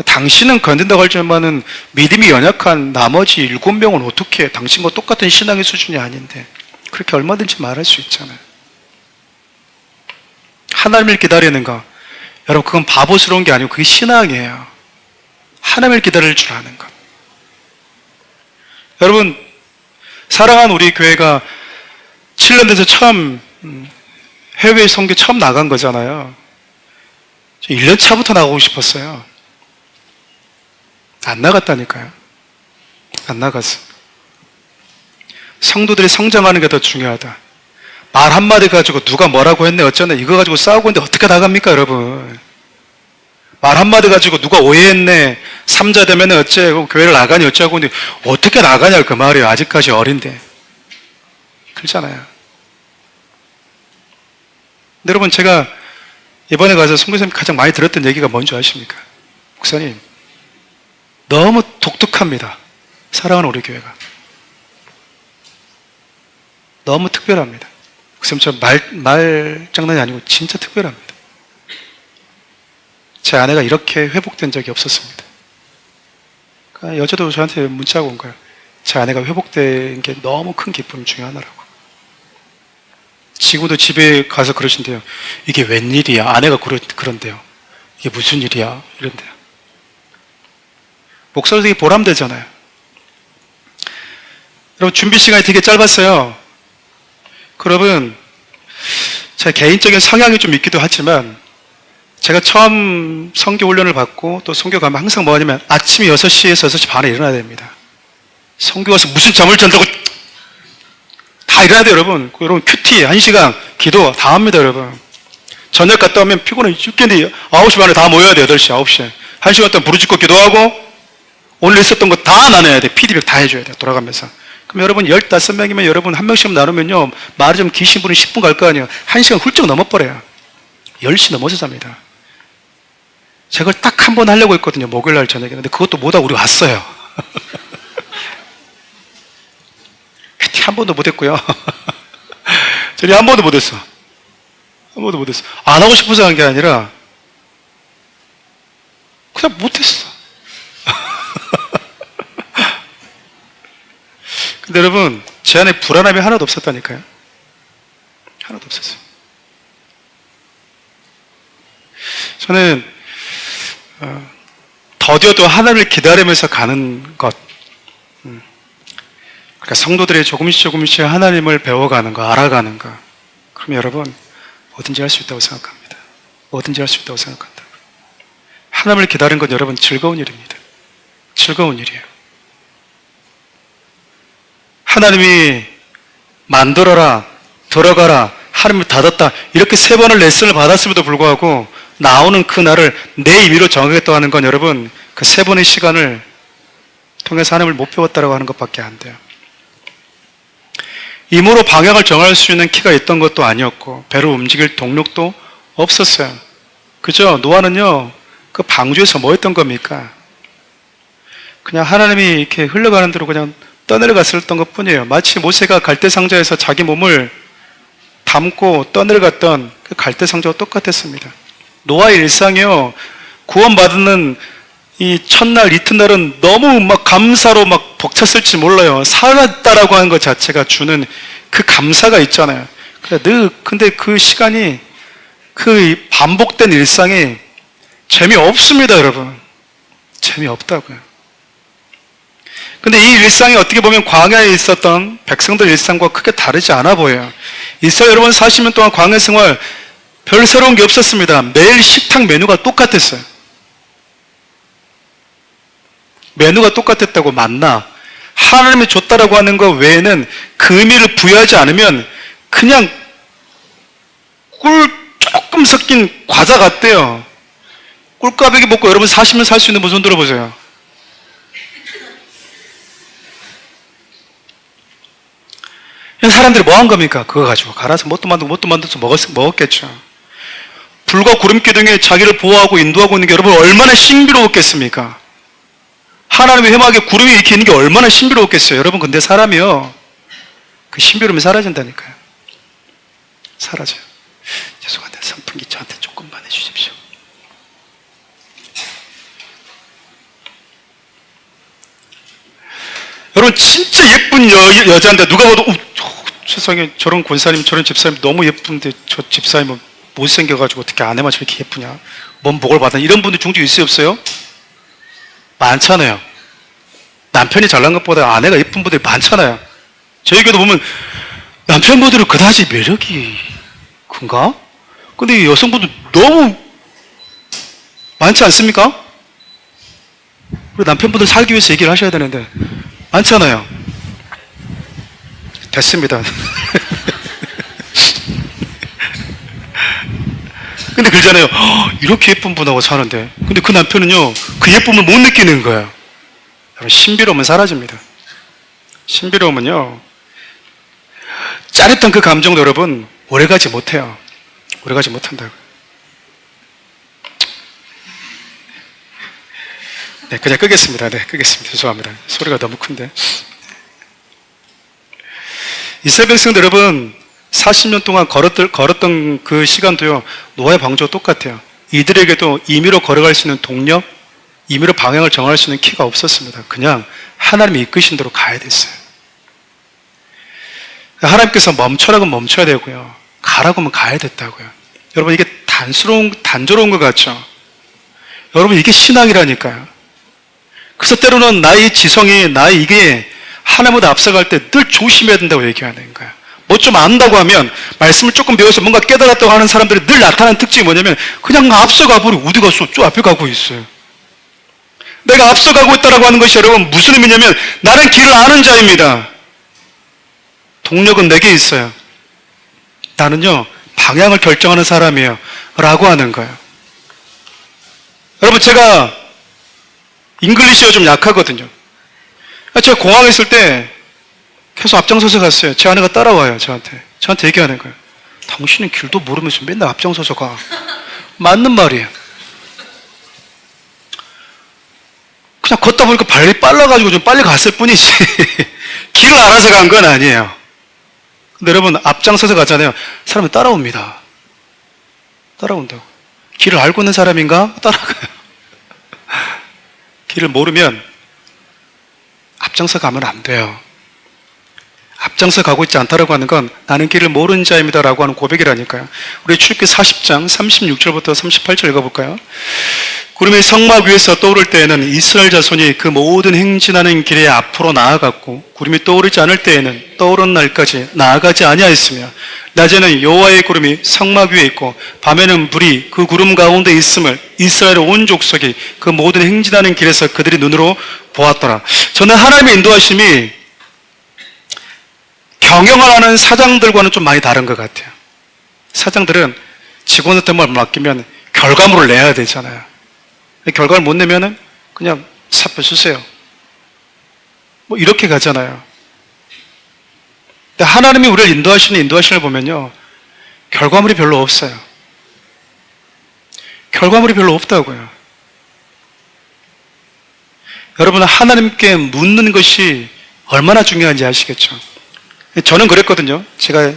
당신은 견딘다고 할지만은 믿음이 연약한 나머지 7명은 어떻게 해? 당신과 똑같은 신앙의 수준이 아닌데. 그렇게 얼마든지 말할 수 있잖아요. 하나님을 기다리는 거, 여러분 그건 바보스러운 게 아니고 그게 신앙이에요. 하나님을 기다릴 줄 아는 것. 여러분 사랑하는 우리 교회가 7년 돼서 처음 해외 선교 처음 나간 거잖아요. 1년 차부터 나가고 싶었어요. 안 나갔다니까요. 안 나갔어. 성도들이 성장하는 게 더 중요하다. 말 한마디 가지고 누가 뭐라고 했네 어쩌네 이거 가지고 싸우고 있는데 어떻게 나갑니까 여러분? 말 한마디 가지고 누가 오해했네, 삼자 되면 어째, 교회를 나가니 어쩌고, 근데 어떻게 나가냐 그 말이에요. 아직까지 어린데. 그렇잖아요. 근데 여러분 제가 이번에 가서 선교사님 가장 많이 들었던 얘기가 뭔지 아십니까? 목사님 너무 독특합니다. 사랑하는 우리 교회가 너무 특별합니다. 목사님 저 말 장난이 아니고 진짜 특별합니다. 제 아내가 이렇게 회복된 적이 없었습니다. 그러니까 여자도 저한테 문자가 온 거예요. 제 아내가 회복된 게 너무 큰 기쁨 중에 하나라고. 지금도 집에 가서 그러신대요. 이게 웬일이야? 아내가 그런대요. 이게 무슨 일이야? 이런대요. 목사도 되게 보람되잖아요. 여러분 준비 시간이 되게 짧았어요. 여러분 제 개인적인 성향이 좀 있기도 하지만 제가 처음 선교 훈련을 받고 또 선교 가면 항상 뭐 하냐면 아침에 6시에서 6시 반에 일어나야 됩니다. 선교 가서 무슨 잠을 잔다고 다 일어나야 돼요, 여러분. 여러분 큐티 1시간 기도 다 합니다, 여러분. 저녁 갔다 오면 피곤해 죽겠는데 9시 반에 다 모여야 돼요, 8시, 9시에. 1시간 동안 부르짖고 기도하고 오늘 있었던 거 다 나눠야 돼. 피드백 다 해줘야 돼요, 돌아가면서. 그럼 여러분 15명이면 여러분 한 명씩 나누면요, 말을 좀 기신 분은 10분 갈 거 아니에요. 1시간 훌쩍 넘어버려요. 10시 넘어서 잡니다. 제가 딱 한 번 하려고 했거든요, 목요일 날 저녁에. 근데 그것도 못하고 우리 왔어요. 큐티 한 번도 못했고요. 저희 한 번도 못했어. 한 번도 못했어. 안 하고 싶어서 한 게 아니라 그냥 못했어. 근데 여러분, 제 안에 불안함이 하나도 없었다니까요. 하나도 없었어요. 저는 더뎌도 하나님을 기다리면서 가는 것, 그러니까 성도들이 조금씩 하나님을 배워가는 거, 알아가는 거, 그러면 여러분 뭐든지 할 수 있다고 생각합니다. 뭐든지 할 수 있다고 생각한다. 하나님을 기다리는 건 여러분 즐거운 일입니다. 즐거운 일이에요. 하나님이 만들어라, 들어가라, 하나님을 닫았다, 이렇게 3번을 레슨을 받았음에도 불구하고 나오는 그 날을 내 임의로 정하겠다고 하는 건 여러분 그 3번의 시간을 통해서 하나님을 못 배웠다라고 하는 것밖에 안 돼요. 임으로 방향을 정할 수 있는 키가 있던 것도 아니었고 배로 움직일 동력도 없었어요. 그죠? 노아는요, 그 방주에서 뭐 했던 겁니까? 그냥 하나님이 이렇게 흘러가는 대로 그냥 떠내려갔었던 것 뿐이에요. 마치 모세가 갈대상자에서 자기 몸을 담고 떠내려갔던 그 갈대상자와 똑같았습니다. 노아의 일상이요, 구원받는 이 첫날, 이튿날은 너무 막 감사로 막 벅찼을지 몰라요. 살았다라고 하는 것 자체가 주는 그 감사가 있잖아요. 근데 그 시간이, 그 반복된 일상이 재미없습니다, 여러분. 재미없다고요. 근데 이 일상이 어떻게 보면 광야에 있었던 백성들 일상과 크게 다르지 않아 보여요. 이스라엘 여러분 40년 동안 광야 생활 별 새로운 게 없었습니다. 매일 식탁 메뉴가 똑같았어요. 메뉴가 똑같았다고 만나. 하나님이 줬다라고 하는 것 외에는 그 의미를 부여하지 않으면 그냥 꿀 조금 섞인 과자 같대요. 꿀까베기 먹고 여러분 40년 살 수 있는 분 손 들어보세요. 사람들이 뭐 한 겁니까? 그거 가지고 갈아서 뭣도 만들어서 먹었겠죠. 불과 구름 기둥에 자기를 보호하고 인도하고 있는 게 여러분 얼마나 신비로웠겠습니까? 하나님의 회막에 구름이 이렇게 있는 게 얼마나 신비로웠겠어요. 여러분 근데 사람이요, 그 신비로움이 사라진다니까요. 사라져요. 죄송한데 선풍기 저한테 조금만 해주십시오. 여러분 진짜 예쁜 여자인데 누가 봐도 세상에 저런 권사님, 저런 집사님 너무 예쁜데 저 집사님은 못생겨가지고 어떻게 아내만 저렇게 예쁘냐, 뭔 복을 받아, 이런 분들 종종 있어요, 없어요? 많잖아요. 남편이 잘난 것보다 아내가 예쁜 분들이 많잖아요. 저희 교도 보면 남편분들은 그다지 매력이 큰가? 근데 여성분들 너무 많지 않습니까? 우리 남편분들 살기 위해서 얘기를 하셔야 되는데 많잖아요. 됐습니다. 근데 그러잖아요. 이렇게 예쁜 분하고 사는데. 근데 그 남편은요, 그 예쁨을 못 느끼는 거예요. 여러분, 신비로움은 사라집니다. 신비로움은요, 짜릿한 그 감정도 여러분, 오래가지 못해요. 오래가지 못한다고요. 네, 그냥 끄겠습니다. 네, 끄겠습니다. 죄송합니다. 소리가 너무 큰데. 이스라엘 백성들 여러분 40년 동안 걸었던 그 시간도요, 노아의 방주와 똑같아요. 이들에게도 임의로 걸어갈 수 있는 동력, 임의로 방향을 정할 수 있는 키가 없었습니다. 그냥 하나님이 이끄신 대로 가야 됐어요. 하나님께서 멈춰라고 멈춰야 되고요, 가라고 하면 가야 됐다고요. 여러분 이게 단조로운 것 같죠? 여러분 이게 신앙이라니까요. 그래서 때로는 나의 지성이, 나의 이게 하나님보다 앞서갈 때 늘 조심해야 된다고 얘기하는 거예요. 뭐 좀 안다고 하면, 말씀을 조금 배워서 뭔가 깨달았다고 하는 사람들이 늘 나타나는 특징이 뭐냐면, 그냥 앞서가 버리고 어디 갔어? 저 앞에 가고 있어요. 내가 앞서가고 있다라고 하는 것이 여러분 무슨 의미냐면, 나는 길을 아는 자입니다. 동력은 내게 있어요. 나는요, 방향을 결정하는 사람이에요. 라고 하는 거예요. 여러분, 제가 잉글리시가 좀 약하거든요. 제가 공항에 있을 때 계속 앞장서서 갔어요. 제 아내가 따라와요, 저한테 얘기하는 거예요. 당신은 길도 모르면서 맨날 앞장서서 가. 맞는 말이에요. 그냥 걷다 보니까 발이 빨라가지고 좀 빨리 갔을 뿐이지 길을 알아서 간 건 아니에요. 근데 여러분, 앞장서서 가잖아요. 사람은 따라옵니다. 따라온다고. 길을 알고 있는 사람인가? 따라가요. 길을 모르면 앞장서 가면 안 돼요. 앞장서 가고 있지 않다라고 하는 건 나는 길을 모르는 자입니다 라고 하는 고백이라니까요. 우리 출애굽기 40장 36절부터 38절 읽어볼까요? 구름이 성막 위에서 떠오를 때에는 이스라엘 자손이 그 모든 행진하는 길에 앞으로 나아갔고, 구름이 떠오르지 않을 때에는 떠오른 날까지 나아가지 아니하였으며, 낮에는 여호와의 구름이 성막 위에 있고 밤에는 불이 그 구름 가운데 있음을 이스라엘 온 족속이 그 모든 행진하는 길에서 그들이 눈으로 보았더라. 저는 하나님의 인도하심이 경영을 하는 사장들과는 좀 많이 다른 것 같아요. 사장들은 직원한테 뭘 맡기면 결과물을 내야 되잖아요. 결과를 못 내면은 그냥 사표 쓰세요. 뭐 이렇게 가잖아요. 근데 하나님이 우리를 인도하시는 인도하심을 보면요, 결과물이 별로 없어요. 결과물이 별로 없다고요. 여러분, 하나님께 묻는 것이 얼마나 중요한지 아시겠죠? 저는 그랬거든요. 제가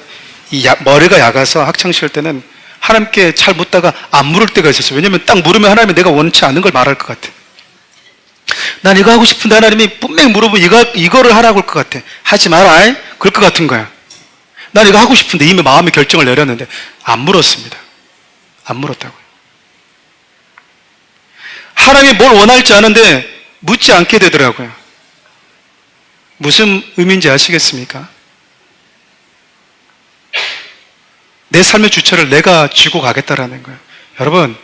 머리가 약아서 학창시절 때는 하나님께 잘 묻다가 안 물을 때가 있었어요. 왜냐하면 딱 물으면 하나님이 내가 원치 않는 걸 말할 것 같아. 난 이거 하고 싶은데 하나님이 분명히 물어보면 이거를 하라고 할 것 같아. 하지 마라. 그럴 것 같은 거야. 난 이거 하고 싶은데 이미 마음의 결정을 내렸는데 안 물었습니다. 안 물었다고요. 하나님이 뭘 원할지 아는데 묻지 않게 되더라고요. 무슨 의미인지 아시겠습니까? 내 삶의 주체를 내가 쥐고 가겠다라는 거예요. 여러분,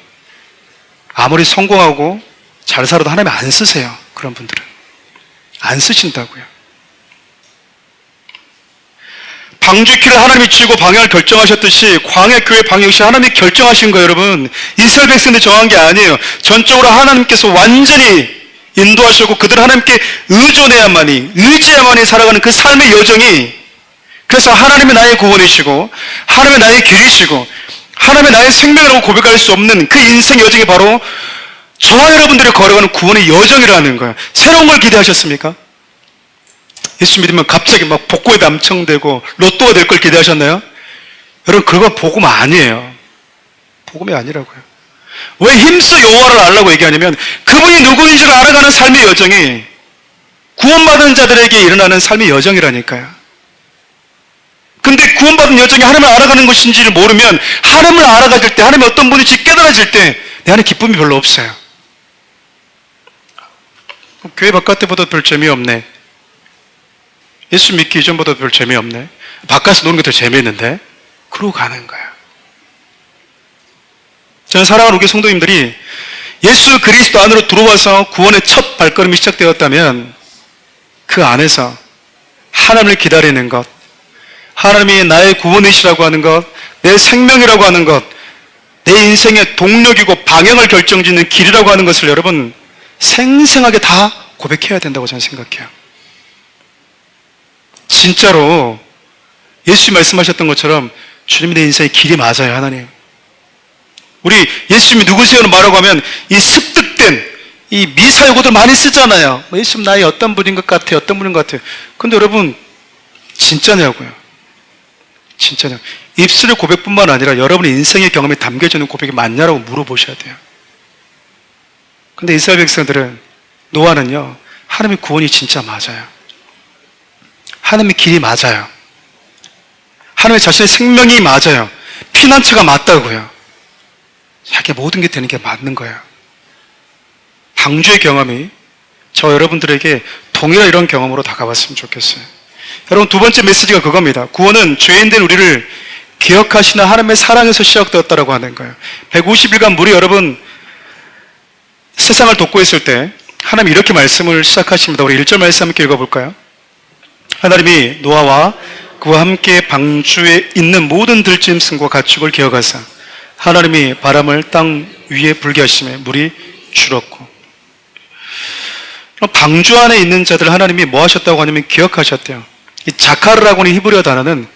아무리 성공하고 잘 살아도 하나님 안 쓰세요. 그런 분들은 안 쓰신다고요. 방주키를 하나님이 쥐고 방향을 결정하셨듯이 광야 교회 방향 역시 하나님이 결정하신 거예요. 여러분, 이스라엘 백성들이 정한 게 아니에요. 전적으로 하나님께서 완전히 인도하셨고, 그들 하나님께 의지해야만이 살아가는 그 삶의 여정이, 그래서 하나님이 나의 구원이시고 하나님이 나의 길이시고 하나님이 나의 생명이라고 고백할 수 없는 그 인생 여정이 바로 저와 여러분들이 걸어가는 구원의 여정이라는 거예요. 새로운 걸 기대하셨습니까? 예수 믿으면 갑자기 막 복고에 남청되고 로또가 될 걸 기대하셨나요? 여러분, 그거 복음 아니에요. 복음이 아니라고요. 왜 힘써 여호와를 알라고 얘기하냐면, 그분이 누구인지를 알아가는 삶의 여정이 구원받은 자들에게 일어나는 삶의 여정이라니까요. 근데 구원받은 여정이 하나님을 알아가는 것인지를 모르면, 하나님을 알아가질 때, 하나님이 어떤 분인지 깨달아질 때 내 안에 기쁨이 별로 없어요. 교회 바깥에보다 별 재미없네. 예수 믿기 이전보다 별 재미없네. 바깥에서 노는 게 더 재미있는데. 그러고 가는 거예요. 저는 사랑하는 우리 성도님들이 예수 그리스도 안으로 들어와서 구원의 첫 발걸음이 시작되었다면, 그 안에서 하나님을 기다리는 것, 하나님이 나의 구원이시라고 하는 것, 내 생명이라고 하는 것, 내 인생의 동력이고 방향을 결정짓는 길이라고 하는 것을 여러분 생생하게 다 고백해야 된다고 저는 생각해요. 진짜로 예수 말씀하셨던 것처럼 주님이 내 인생의 길이 맞아요. 하나님, 우리 예수님이 누구세요는 말하고 하면 이 습득된 이 미사여구들 많이 쓰잖아요. 예수님 나의 어떤 분인 것 같아요, 어떤 분인 것 같아요. 근데 여러분, 진짜냐고요? 진짜냐? 입술의 고백뿐만 아니라 여러분의 인생의 경험이 담겨져 있는 고백이 맞냐라고 물어보셔야 돼요. 근데 이스라엘 백성들은, 노아는요, 하나님의 구원이 진짜 맞아요. 하나님의 길이 맞아요. 하나님의 자신의 생명이 맞아요. 피난처가 맞다고요. 자기 모든 게 되는 게 맞는 거예요. 방주의 경험이 저 여러분들에게 동일한 이런 경험으로 다가왔으면 좋겠어요. 여러분, 두 번째 메시지가 그겁니다. 구원은 죄인된 우리를 기억하시는 하나님의 사랑에서 시작되었다라고 하는 거예요. 150일간 물이 여러분 세상을 돕고 있을 때 하나님이 이렇게 말씀을 시작하십니다. 우리 1절 말씀 함께 읽어볼까요? 하나님이 노아와 그와 함께 방주에 있는 모든 들짐승과 가축을 기억하사 하나님이 바람을 땅 위에 불게 하시매 물이 줄었고. 방주 안에 있는 자들 하나님이 뭐 하셨다고 하냐면 기억하셨대요. 이 자카르라고 하는 히브리어 단어는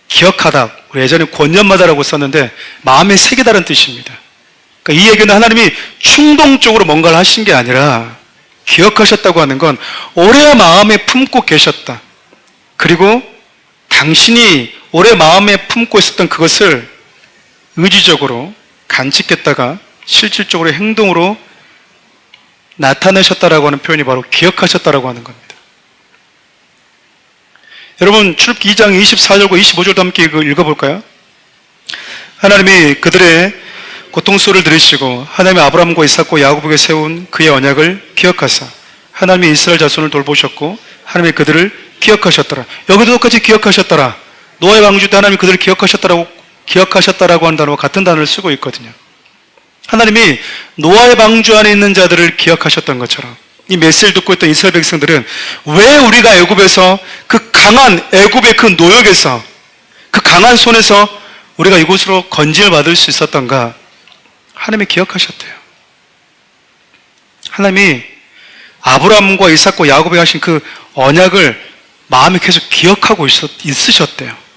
기억하다, 우리 예전에 권념마다라고 썼는데 마음의 색이다라는 뜻입니다. 그러니까 이 얘기는 하나님이 충동적으로 뭔가를 하신 게 아니라 기억하셨다고 하는 건 오래 마음에 품고 계셨다. 그리고 당신이 오래 마음에 품고 있었던 그것을 의지적으로 간직했다가 실질적으로 행동으로 나타내셨다라고 하는 표현이 바로 기억하셨다라고 하는 겁니다. 여러분, 출애굽기 2장 24절과 25절도 함께 읽어볼까요? 하나님이 그들의 고통소리를 들으시고 하나님이 아브라함과 이삭과 야곱에게 세운 그의 언약을 기억하사 하나님이 이스라엘 자손을 돌보셨고 하나님이 그들을 기억하셨더라. 여기도 똑같이 기억하셨더라. 노아의 방주 때 하나님이 그들을 기억하셨다라고 하는 단어와 같은 단어를 쓰고 있거든요. 하나님이 노아의 방주 안에 있는 자들을 기억하셨던 것처럼 이 메시지를 듣고 있던 이스라엘 백성들은 왜 우리가 애굽에서 그 강한 애굽의 그 노역에서 그 강한 손에서 우리가 이곳으로 건짐을 받을 수 있었던가? 하나님이 기억하셨대요. 하나님이 아브라함과 이삭과 야곱에게 하신 그 언약을 마음에 계속 기억하고 있으셨대요.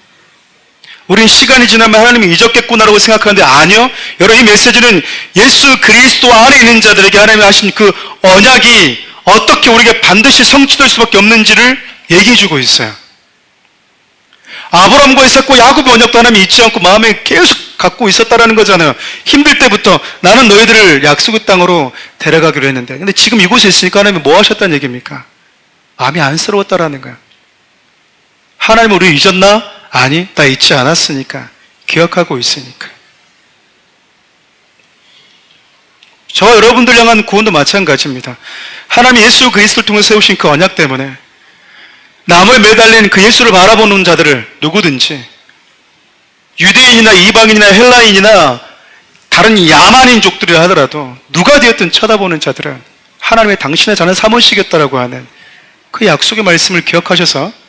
우린 시간이 지나면 하나님이 잊었겠구나라고 생각하는데 아니요. 여러분, 이 메시지는 예수 그리스도 안에 있는 자들에게 하나님이 하신 그 언약이 어떻게 우리에게 반드시 성취될 수밖에 없는지를 얘기해주고 있어요. 아브라함과 이삭과 야곱의 언약도 하나님이 잊지 않고 마음에 계속 갖고 있었다라는 거잖아요. 힘들 때부터 나는 너희들을 약속의 땅으로 데려가기로 했는데, 근데 지금 이곳에 있으니까 하나님이 뭐 하셨다는 얘기입니까? 마음이 안쓰러웠다라는 거야. 하나님 우리 잊었나? 아니, 나 잊지 않았으니까. 기억하고 있으니까. 저와 여러분들 향한 구원도 마찬가지입니다. 하나님이 예수 그리스도를 통해 세우신 그 언약 때문에 나무에 매달린 그 예수를 바라보는 자들을 누구든지 유대인이나 이방인이나 헬라인이나 다른 야만인족들이라 하더라도 누가 되었든 쳐다보는 자들은 하나님의 당신의 자는 삼으시겠다라고 하는 그 약속의 말씀을 기억하셔서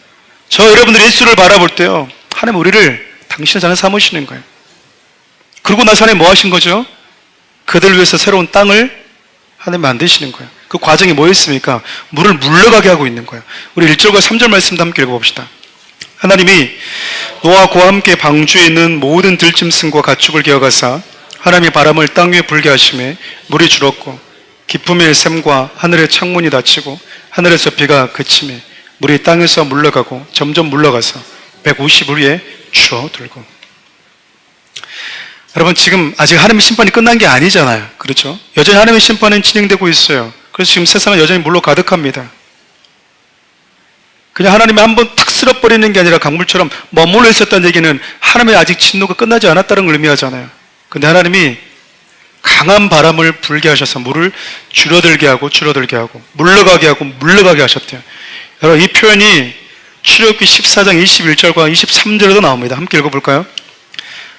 저 여러분들이 예수를 바라볼 때요, 하나님 우리를 당신의 자는 삼으시는 거예요. 그러고 나서 하나님 뭐 하신 거죠? 그들 위해서 새로운 땅을 하나님 만드시는 거예요. 그 과정이 뭐였습니까? 물을 물러가게 하고 있는 거예요. 우리 1절과 3절 말씀도 함께 읽어봅시다. 하나님이 노아와 그와 함께 방주에 있는 모든 들짐승과 가축을 기억하사 하나님이 바람을 땅 위에 불게 하심에 물이 줄었고 기품의 샘과 하늘의 창문이 닫히고 하늘에서 비가 그치매 물이 땅에서 물러가고 점점 물러가서 150일 위에 주어들고. 여러분, 지금 아직 하나님의 심판이 끝난 게 아니잖아요. 그렇죠? 여전히 하나님의 심판은 진행되고 있어요. 그래서 지금 세상은 여전히 물로 가득합니다. 그냥 하나님이 한번 탁 쓸어버리는 게 아니라 강물처럼 머물러 있었다는 얘기는 하나님의 아직 진노가 끝나지 않았다는 걸 의미하잖아요. 근데 하나님이 강한 바람을 불게 하셔서 물을 줄어들게 하고 물러가게 하고 물러가게 하셨대요. 여러분, 이 표현이 출애굽기 14장 21절과 23절에도 나옵니다. 함께 읽어볼까요?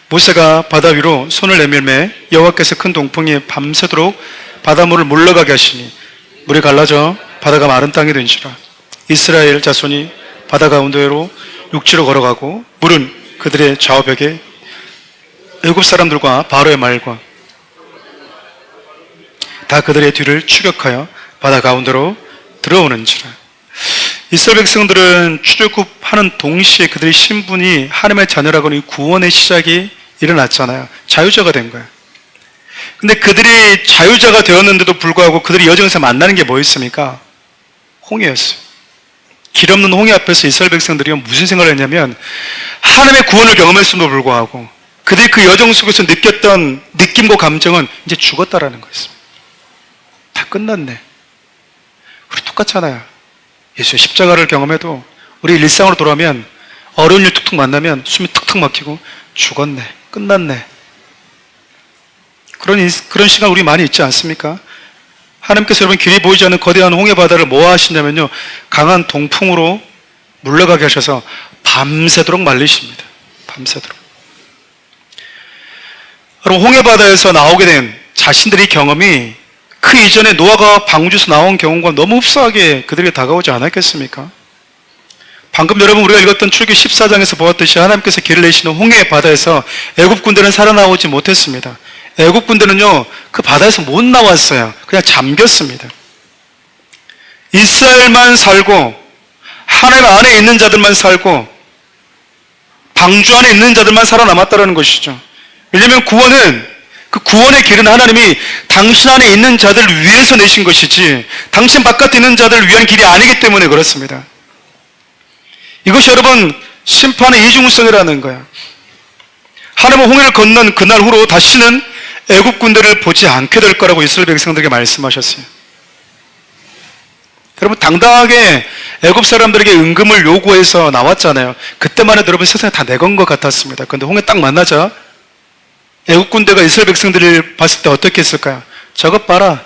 모세가 바다 위로 손을 내밀매 여호와께서 큰 동풍이 밤새도록 바닷물을 물러가게 하시니 물이 갈라져 바다가 마른 땅이 된지라. 이스라엘 자손이 바다 가운데로 육지로 걸어가고 물은 그들의 좌우벽에 애굽 사람들과 바로의 말과 다 그들의 뒤를 추격하여 바다 가운데로 들어오는지라. 이스라엘 백성들은 출애굽하는 동시에 그들의 신분이 하나님의 자녀라고는 구원의 시작이 일어났잖아요. 자유자가 된 거예요. 근데 그들이 자유자가 되었는데도 불구하고 그들이 여정에서 만나는 게 뭐였습니까? 홍해였어요. 길 없는 홍해 앞에서 이스라엘 백성들이 무슨 생각을 했냐면 하나님의 구원을 경험했음에도 불구하고 그들이 그 여정 속에서 느꼈던 느낌과 감정은 이제 죽었다라는 거였습니다. 다 끝났네. 우리 똑같잖아요. 예수의 십자가를 경험해도 우리 일상으로 돌아오면 어려운 일 툭툭 만나면 숨이 턱턱 막히고 죽었네. 끝났네. 그런 시간 우리 많이 있지 않습니까? 하나님께서 여러분 길이 보이지 않는 거대한 홍해 바다를 뭐 하시냐면요, 강한 동풍으로 물러가게 하셔서 밤새도록 말리십니다. 밤새도록. 여러분, 홍해바다에서 나오게 된 자신들의 경험이 그 이전에 노아가 방주에서 나온 경험과 너무 흡사하게 그들에게 다가오지 않았겠습니까? 방금 여러분 우리가 읽었던 출애굽기 14장에서 보았듯이 하나님께서 길을 내시는 홍해 바다에서 애굽 군대는 살아나오지 못했습니다. 애굽 군대는요, 그 바다에서 못 나왔어요. 그냥 잠겼습니다. 이스라엘만 살고 하나님 안에 있는 자들만 살고 방주 안에 있는 자들만 살아남았다는 것이죠. 왜냐하면 그 구원의 길은 하나님이 당신 안에 있는 자들을 위해서 내신 것이지 당신 바깥에 있는 자들을 위한 길이 아니기 때문에 그렇습니다. 이것이 여러분 심판의 이중성이라는 거야. 하나님은 홍해를 건넌 그날 후로 다시는 애굽 군대를 보지 않게 될 거라고 이스라엘 백성들에게 말씀하셨어요. 여러분, 당당하게 애굽 사람들에게 은금을 요구해서 나왔잖아요. 그때만 해도 여러분 세상에 다 내건 것 같았습니다. 그런데 홍해 딱 만나자 애굽 군대가 이스라엘 백성들을 봤을 때 어떻게 했을까요? 저것 봐라.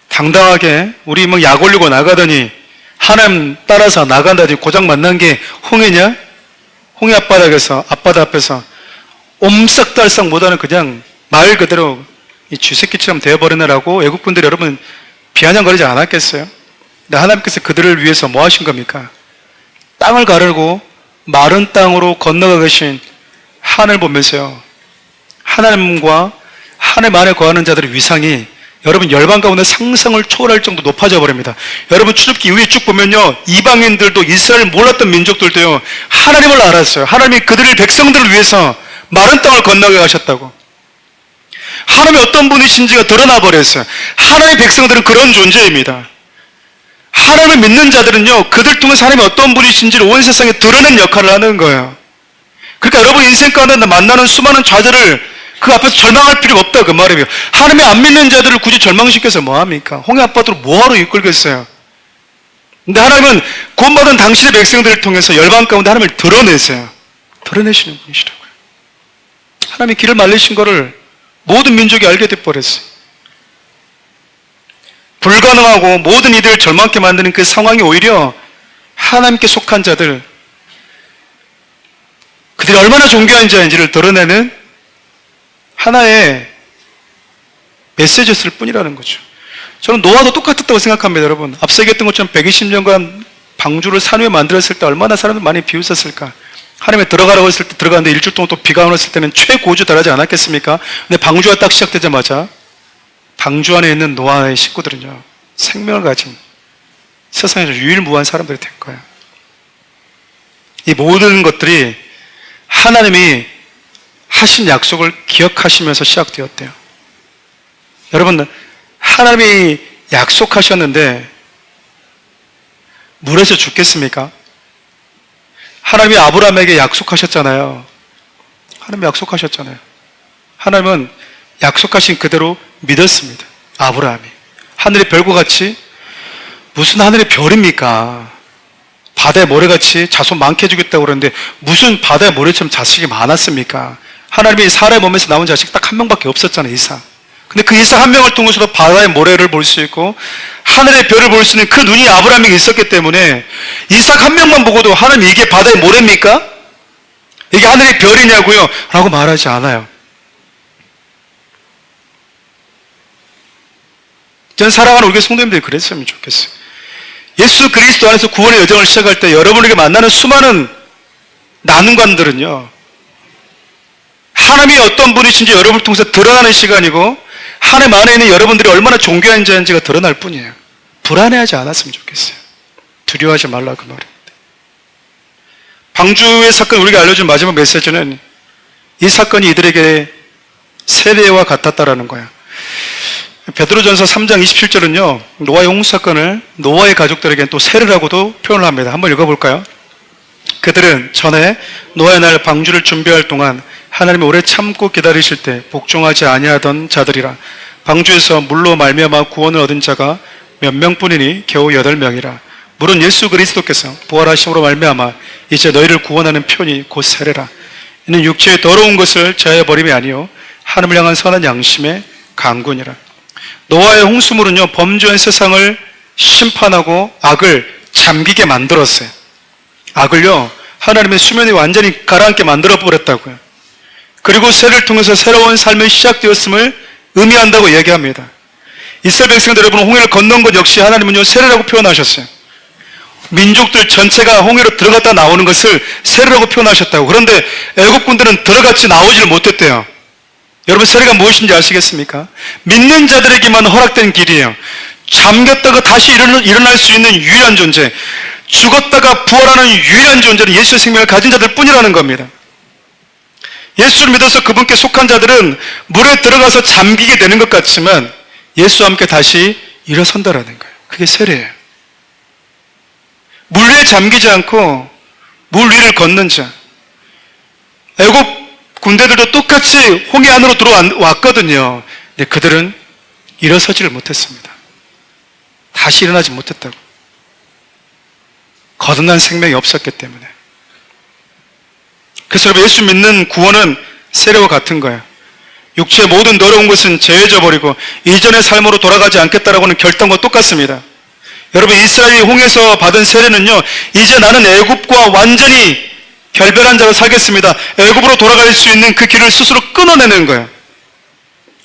당당하게 우리 뭐 약 올리고 나가더니 하나님 따라서 나간다더니 고작 만난 게 홍해냐? 홍해 앞바닥에서 앞바다 앞에서 옴싹달싹 못하는 그냥 말 그대로 이 쥐새끼처럼 되어버리느라고 애국 분들이 여러분 비아냥거리지 않았겠어요? 근데 하나님께서 그들을 위해서 뭐 하신 겁니까? 땅을 가르고 마른 땅으로 건너가 계신 하늘 보면서요, 하나님과 하나님 안에 거하는 자들의 위상이 여러분 열방 가운데 상상을 초월할 정도 높아져 버립니다. 여러분 출애굽기 이후에 쭉 보면요, 이방인들도 이스라엘 몰랐던 민족들도요 하나님을 알았어요. 하나님이 그들의 백성들을 위해서 마른 땅을 건너게 하셨다고. 하나님이 어떤 분이신지가 드러나 버렸어요. 하나님의 백성들은 그런 존재입니다. 하나님을 믿는 자들은요, 그들 통해서 하나님이 어떤 분이신지를 온 세상에 드러낸 역할을 하는 거예요. 그러니까 여러분 인생 가운데 만나는 수많은 좌절을 그 앞에서 절망할 필요가 없다 그 말이에요. 하나님이 안 믿는 자들을 굳이 절망시켜서 뭐합니까? 홍해 앞바다로 뭐하러 이끌겠어요? 근데 하나님은 구원받은 당신의 백성들을 통해서 열방 가운데 하나님을 드러내세요. 드러내시는 분이시라고요. 하나님이 길을 말리신 거를 모든 민족이 알게 돼버렸어요. 불가능하고 모든 이들을 절망케 만드는 그 상황이 오히려 하나님께 속한 자들, 그들이 얼마나 존귀한 자인지를 드러내는 하나의 메시지였을 뿐이라는 거죠. 저는 노아도 똑같았다고 생각합니다. 여러분, 앞서 얘기했던 것처럼 120년간 방주를 산 위에 만들었을 때 얼마나 사람들 많이 비웃었을까. 하나님이 들어가라고 했을 때 들어가는데 일주일 동안 또 비가 오았을 때는 최고주 달하지 않았겠습니까? 근데 방주가 딱 시작되자마자 방주 안에 있는 노아의 식구들은요, 생명을 가진 세상에서 유일무한 사람들이 된 거예요. 이 모든 것들이 하나님이 하신 약속을 기억하시면서 시작되었대요. 여러분, 하나님이 약속하셨는데 물에서 죽겠습니까? 하나님이 아브라함에게 약속하셨잖아요. 하나님이 약속하셨잖아요. 하나님은 약속하신 그대로 믿었습니다. 아브라함이. 하늘의 별과 같이, 무슨 하늘의 별입니까? 바다의 모래같이 자손 많게 해주겠다고 그러는데 무슨 바다의 모래처럼 자식이 많았습니까? 하나님이 사람의 몸에서 나온 자식 딱 한 명밖에 없었잖아요, 이삭. 근데 그 이삭 한 명을 통해서도 바다의 모래를 볼 수 있고 하늘의 별을 볼 수 있는 그 눈이 아브라함에게 있었기 때문에 이삭 한 명만 보고도 하나님 이게 바다의 모래입니까? 이게 하늘의 별이냐고요? 라고 말하지 않아요. 저는 사랑하는 우리 성도님들이 그랬으면 좋겠어요. 예수 그리스도 안에서 구원의 여정을 시작할 때 여러분에게 만나는 수많은 난관들은요, 하나님이 어떤 분이신지 여러분을 통해서 드러나는 시간이고 하나님 안에 있는 여러분들이 얼마나 존귀한 자인지가 드러날 뿐이에요. 불안해하지 않았으면 좋겠어요. 두려워하지 말라 그 말입니다. 방주의 사건 우리가 알려준 마지막 메시지는 이 사건이 이들에게 세례와 같았다라는 거예요. 베드로전서 3장 27절은요, 노아의 홍수 사건을 노아의 가족들에게는 또 세례라고도 표현을 합니다. 한번 읽어볼까요? 그들은 전에 노아의 날 방주를 준비할 동안 하나님이 오래 참고 기다리실 때 복종하지 아니하던 자들이라. 방주에서 물로 말미암아 구원을 얻은 자가 몇 명뿐이니 겨우 8명이라. 물은 예수 그리스도께서 부활하심으로 말미암아 이제 너희를 구원하는 편이 곧 세례라. 이는 육체의 더러운 것을 제하여 버림이 아니요 하나님을 향한 선한 양심의 강군이라. 노아의 홍수물은요, 범죄한 세상을 심판하고 악을 잠기게 만들었어요. 악을요, 하나님의 수면이 완전히 가라앉게 만들어 버렸다고요. 그리고 세례를 통해서 새로운 삶이 시작되었음을 의미한다고 얘기합니다. 이스라엘 백성들 여러분, 홍해를 건넌 것 역시 하나님은요, 세례라고 표현하셨어요. 민족들 전체가 홍해로 들어갔다 나오는 것을 세례라고 표현하셨다고. 그런데 애국군들은 들어갔지 나오질 못했대요. 여러분, 세례가 무엇인지 아시겠습니까? 믿는 자들에게만 허락된 길이에요. 잠겼다가 다시 일어날 수 있는 유일한 존재, 죽었다가 부활하는 유일한 존재는 예수의 생명을 가진 자들 뿐이라는 겁니다. 예수를 믿어서 그분께 속한 자들은 물에 들어가서 잠기게 되는 것 같지만 예수와 함께 다시 일어선다라는 거예요. 그게 세례예요. 물 위에 잠기지 않고 물 위를 걷는 자. 애국 군대들도 똑같이 홍해 안으로 들어왔거든요. 근데 그들은 일어서지를 못했습니다. 다시 일어나지 못했다고. 거듭난 생명이 없었기 때문에. 그래서 여러분, 예수 믿는 구원은 세례와 같은 거예요. 육체의 모든 더러운 것은 제해져 버리고 이전의 삶으로 돌아가지 않겠다라고 하는 결단과 똑같습니다. 여러분, 이스라엘이 홍해에서 받은 세례는요, 이제 나는 애굽과 완전히 결별한 자로 살겠습니다. 애굽으로 돌아갈 수 있는 그 길을 스스로 끊어내는 거예요.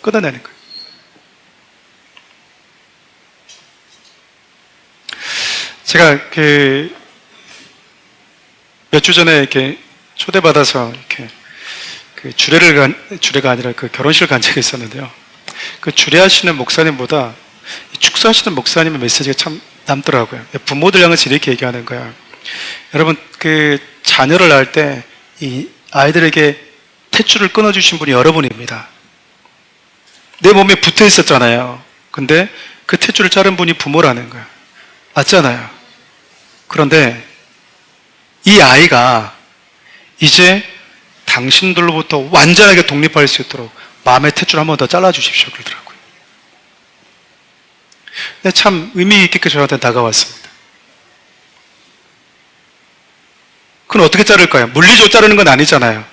끊어내는 거예요. 제가 몇 주 전에 이렇게 초대받아서 이렇게 주례가 아니라 결혼식을 간 적이 있었는데요. 그 주례하시는 목사님보다 축사하시는 목사님의 메시지가 참 남더라고요. 부모들 향해서 이렇게 얘기하는 거야. 여러분, 자녀를 낳을 때 이 아이들에게 탯줄을 끊어주신 분이 여러분입니다. 내 몸에 붙어 있었잖아요. 근데 그 탯줄을 자른 분이 부모라는 거야. 맞잖아요. 그런데 이 아이가 이제 당신들로부터 완전하게 독립할 수 있도록 마음의 탯줄 한 번 더 잘라주십시오. 그러더라고요. 근데 참 의미 있게 저한테 다가왔습니다. 그건 어떻게 자를까요? 물리적으로 자르는 건 아니잖아요.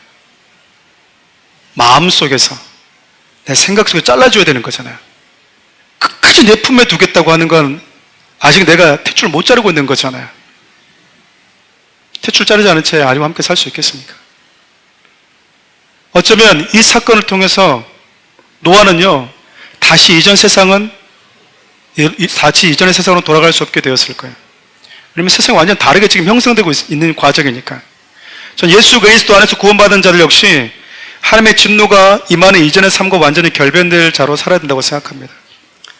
마음속에서, 내 생각 속에 잘라줘야 되는 거잖아요. 끝까지 내 품에 두겠다고 하는 건 아직 내가 탯줄을 못 자르고 있는 거잖아요. 탯줄 자르지 않은 채 아이와 함께 살 수 있겠습니까? 어쩌면 이 사건을 통해서 노아는요, 다시 이전의 세상으로 돌아갈 수 없게 되었을 거예요. 왜냐면 세상이 완전 다르게 지금 형성되고 있는 과정이니까. 전 예수 그리스도 안에서 구원받은 자들 역시 하나님의 진노가 임하는 이전의 삶과 완전히 결변될 자로 살아야 된다고 생각합니다.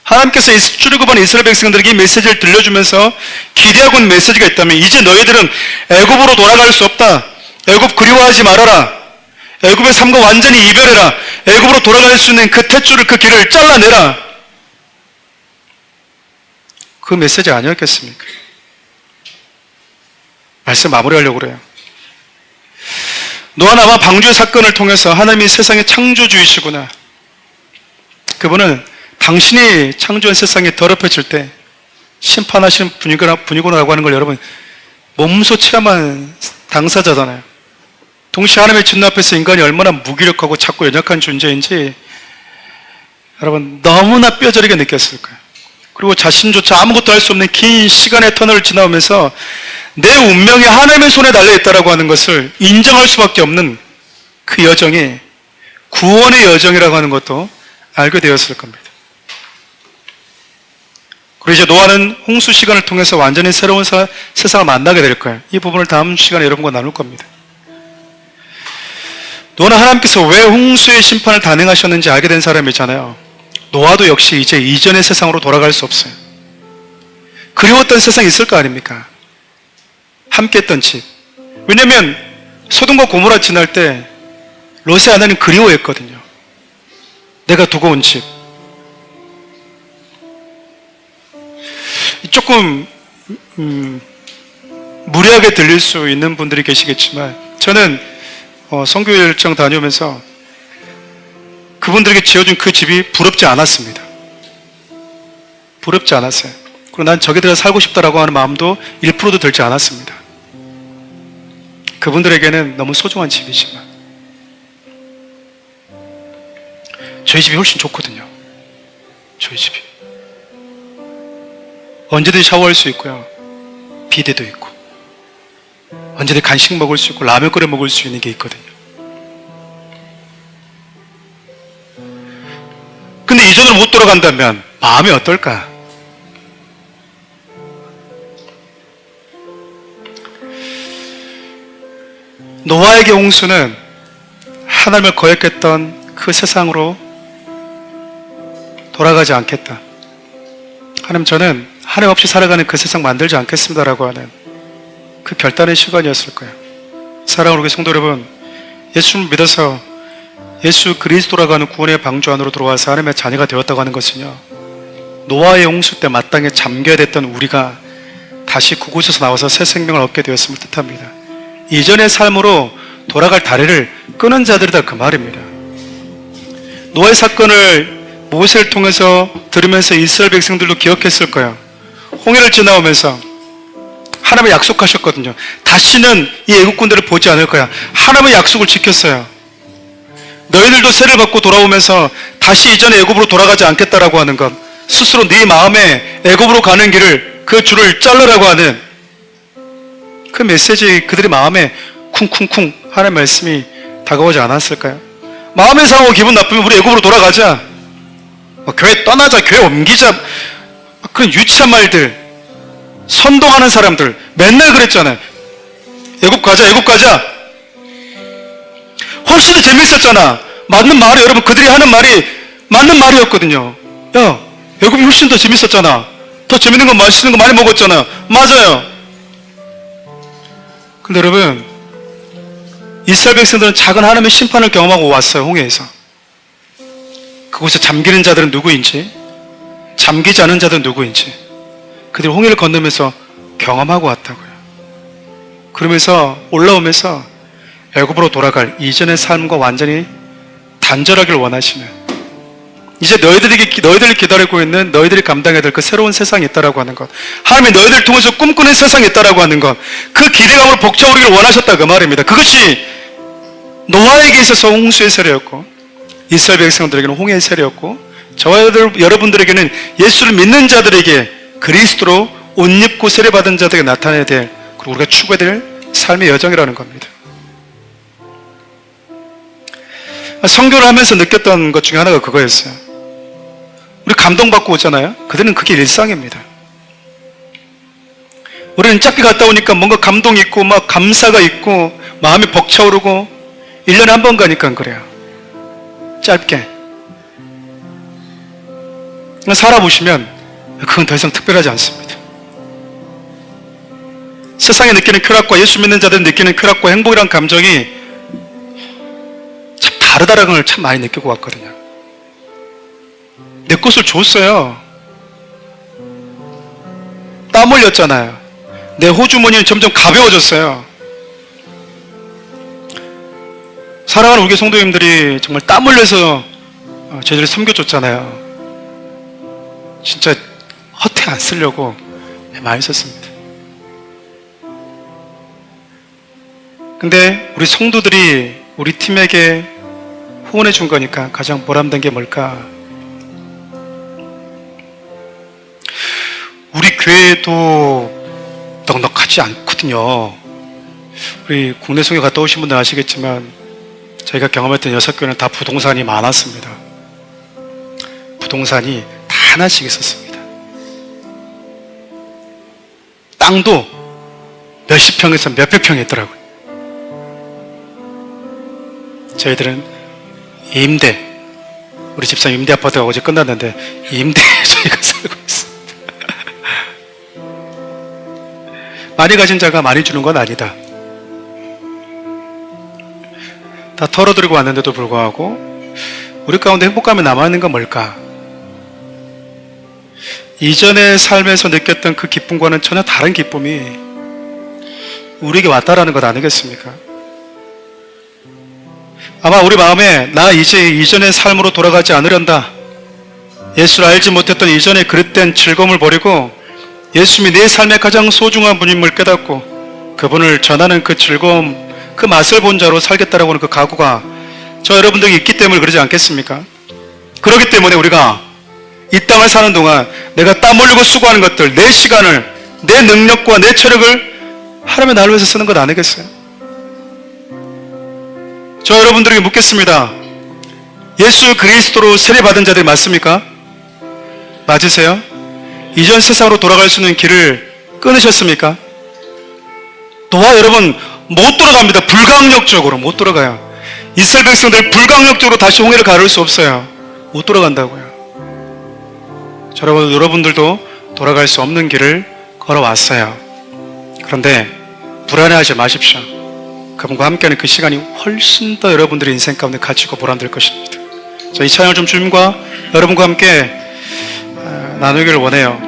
하나님께서 출애굽한 이스라엘 백성들에게 이 메시지를 들려주면서 기대하고 있는 메시지가 있다면, 이제 너희들은 애굽으로 돌아갈 수 없다. 애굽 그리워하지 말아라. 애굽의 삶과 완전히 이별해라. 애굽으로 돌아갈 수 있는 그 탯줄을, 그 길을 잘라내라. 그 메시지 아니었겠습니까? 말씀 마무리하려고 그래요. 노아는 아마 방주의 사건을 통해서 하나님이 세상의 창조주이시구나, 그분은 당신이 창조한 세상이 더럽혀질 때 심판하시는 분이구나라고 하는 걸 여러분 몸소 체험한 당사자잖아요. 동시에 하나님의 진노 앞에서 인간이 얼마나 무기력하고 작고 연약한 존재인지 여러분 너무나 뼈저리게 느꼈을 거예요. 그리고 자신조차 아무것도 할 수 없는 긴 시간의 터널을 지나오면서 내 운명이 하나님의 손에 달려있다라고 하는 것을 인정할 수밖에 없는 그 여정이 구원의 여정이라고 하는 것도 알게 되었을 겁니다. 그리고 이제 노아는 홍수 시간을 통해서 완전히 새로운 세상을 만나게 될 거예요. 이 부분을 다음 시간에 여러분과 나눌 겁니다. 노아는 하나님께서 왜 홍수의 심판을 단행하셨는지 알게 된 사람이잖아요. 노아도 역시 이제 이전의 세상으로 돌아갈 수 없어요. 그리웠던 세상이 있을 거 아닙니까? 함께 했던 집. 왜냐면 소돔과 고모라 지날 때 롯의 아내는 그리워했거든요. 내가 두고 온 집. 조금 무리하게 들릴 수 있는 분들이 계시겠지만 저는 선교 일정 다녀오면서 그분들에게 지어준 그 집이 부럽지 않았습니다. 부럽지 않았어요. 그리고 난 저기 들어가 살고 싶다라고 하는 마음도 1%도 들지 않았습니다. 그분들에게는 너무 소중한 집이지만 저희 집이 훨씬 좋거든요. 저희 집이 언제든 샤워할 수 있고요, 비데도 있고 언제든지 간식 먹을 수 있고 라면 끓여 먹을 수 있는 게 있거든요. 근데 이전으로 못 돌아간다면 마음이 어떨까? 노아에게 홍수는 하나님을 거역했던 그 세상으로 돌아가지 않겠다. 하나님, 저는 하나님 없이 살아가는 그 세상 만들지 않겠습니다라고 하는 그 결단의 시간이었을 거예요. 사랑하는 우리 성도 여러분, 예수를 믿어서 예수 그리스도라고 하는 구원의 방주 안으로 들어와서 하나님의 자녀가 되었다고 하는 것은요, 노아의 홍수 때 마땅히 잠겨야 됐던 우리가 다시 그곳에서 나와서 새 생명을 얻게 되었음을 뜻합니다. 이전의 삶으로 돌아갈 다리를 끊은 자들이다, 그 말입니다. 노아의 사건을 모세를 통해서 들으면서 이스라엘 백성들도 기억했을 거예요. 홍해를 지나오면서 하나님이 약속하셨거든요. 다시는 이 애국군들을 보지 않을 거야. 하나님의 약속을 지켰어요. 너희들도 세를 받고 돌아오면서 다시 이전의 애굽으로 돌아가지 않겠다라고 하는 것, 스스로 네 마음에 애굽으로 가는 길을, 그 줄을 잘라라고 하는 그 메시지, 그들의 마음에 쿵쿵쿵 하는 말씀이 다가오지 않았을까요? 마음에 상하고 기분 나쁘면 우리 애굽으로 돌아가자, 교회 떠나자, 교회 옮기자, 그런 유치한 말들, 선동하는 사람들 맨날 그랬잖아요. 애굽 가자, 애굽 가자. 훨씬 더 재밌었잖아. 맞는 말이, 여러분, 그들이 하는 말이 맞는 말이었거든요. 야, 애굽이 훨씬 더 재밌었잖아. 더 재밌는 거, 맛있는 거 많이 먹었잖아. 맞아요. 근데 여러분, 이스라엘 백성들은 작은 하나님의 심판을 경험하고 왔어요. 홍해에서. 그곳에 잠기는 자들은 누구인지, 잠기지 않은 자들은 누구인지 그들이 홍해를 건너면서 경험하고 왔다고요. 그러면서 올라오면서 애굽으로 돌아갈 이전의 삶과 완전히 단절하길 원하시는, 이제 너희들을 기다리고 있는, 너희들이 감당해야 될 그 새로운 세상이 있다라고 하는 것, 하나님이 너희들을 통해서 꿈꾸는 세상이 있다라고 하는 것, 그 기대감으로 벅차오르기를 원하셨다, 그 말입니다. 그것이 노아에게 있어서 홍수의 세례였고, 이스라엘 백성들에게는 홍해의 세례였고, 저와 여러분들에게는 예수를 믿는 자들에게 그리스도로 옷 입고 세례받은 자들에게 나타내야 될, 그리고 우리가 추구해야 될 삶의 여정이라는 겁니다. 선교를 하면서 느꼈던 것 중에 하나가 그거였어요. 우리 감동받고 오잖아요. 그들은 그게 일상입니다. 우리는 짧게 갔다 오니까 뭔가 감동이 있고 막 감사가 있고 마음이 벅차오르고 1년에 한 번 가니까 그래요. 짧게. 살아보시면 그건 더 이상 특별하지 않습니다. 세상에 느끼는 쾌락과 예수 믿는 자들이 느끼는 쾌락과 행복이란 감정이 참 다르다라는 걸 참 많이 느끼고 왔거든요. 내 것을 줬어요. 땀 흘렸잖아요. 내 호주머니는 점점 가벼워졌어요. 사랑하는 우리 성도님들이 정말 땀 흘려서 저희들이 섬겨줬잖아요. 진짜 허태 안 쓰려고 많이 썼습니다. 근데 우리 성도들이 우리 팀에게 후원해 준 거니까 가장 보람된 게 뭘까? 우리 교회도 넉넉하지 않거든요. 우리 국내 성교 갔다 오신 분들 아시겠지만 저희가 경험했던 6교회는 다 부동산이 많았습니다. 부동산이 다 하나씩 있었습니다. 땅도 몇십 평에서 몇백 평이 있더라고요. 저희들은 임대, 우리 집사람 임대 아파트가 어제 끝났는데 임대에 저희가 살고 있습니다. 많이 가진 자가 많이 주는 건 아니다. 다 털어드리고 왔는데도 불구하고 우리 가운데 행복감이 남아있는 건 뭘까? 이전의 삶에서 느꼈던 그 기쁨과는 전혀 다른 기쁨이 우리에게 왔다라는 것 아니겠습니까? 아마 우리 마음에 나 이제 이전의 삶으로 돌아가지 않으련다, 예수를 알지 못했던 이전의 그릇된 즐거움을 버리고 예수님이 내 삶의 가장 소중한 분임을 깨닫고 그분을 전하는 그 즐거움, 그 맛을 본 자로 살겠다라고 하는 그 각오가 저 여러분들에게 있기 때문에 그러지 않겠습니까? 그렇기 때문에 우리가 이 땅을 사는 동안 내가 땀 흘리고 수고하는 것들, 내 시간을, 내 능력과 내 체력을 하나님의 나를 위해서 쓰는 것 아니겠어요? 저 여러분들에게 묻겠습니다. 예수 그리스도로 세례받은 자들이 맞습니까? 맞으세요? 이전 세상으로 돌아갈 수 있는 길을 끊으셨습니까? 또한 여러분 못 돌아갑니다. 불강력적으로 못 돌아가요. 이스라엘 백성들 불강력적으로 다시 홍해를 가를 수 없어요. 못 돌아간다고요. 여러분들도 돌아갈 수 없는 길을 걸어왔어요. 그런데 불안해하지 마십시오. 그분과 함께하는 그 시간이 훨씬 더 여러분들의 인생 가운데 가치고 보람될 것입니다. 이 찬양을 좀 주님과 여러분과 함께 나누기를 원해요.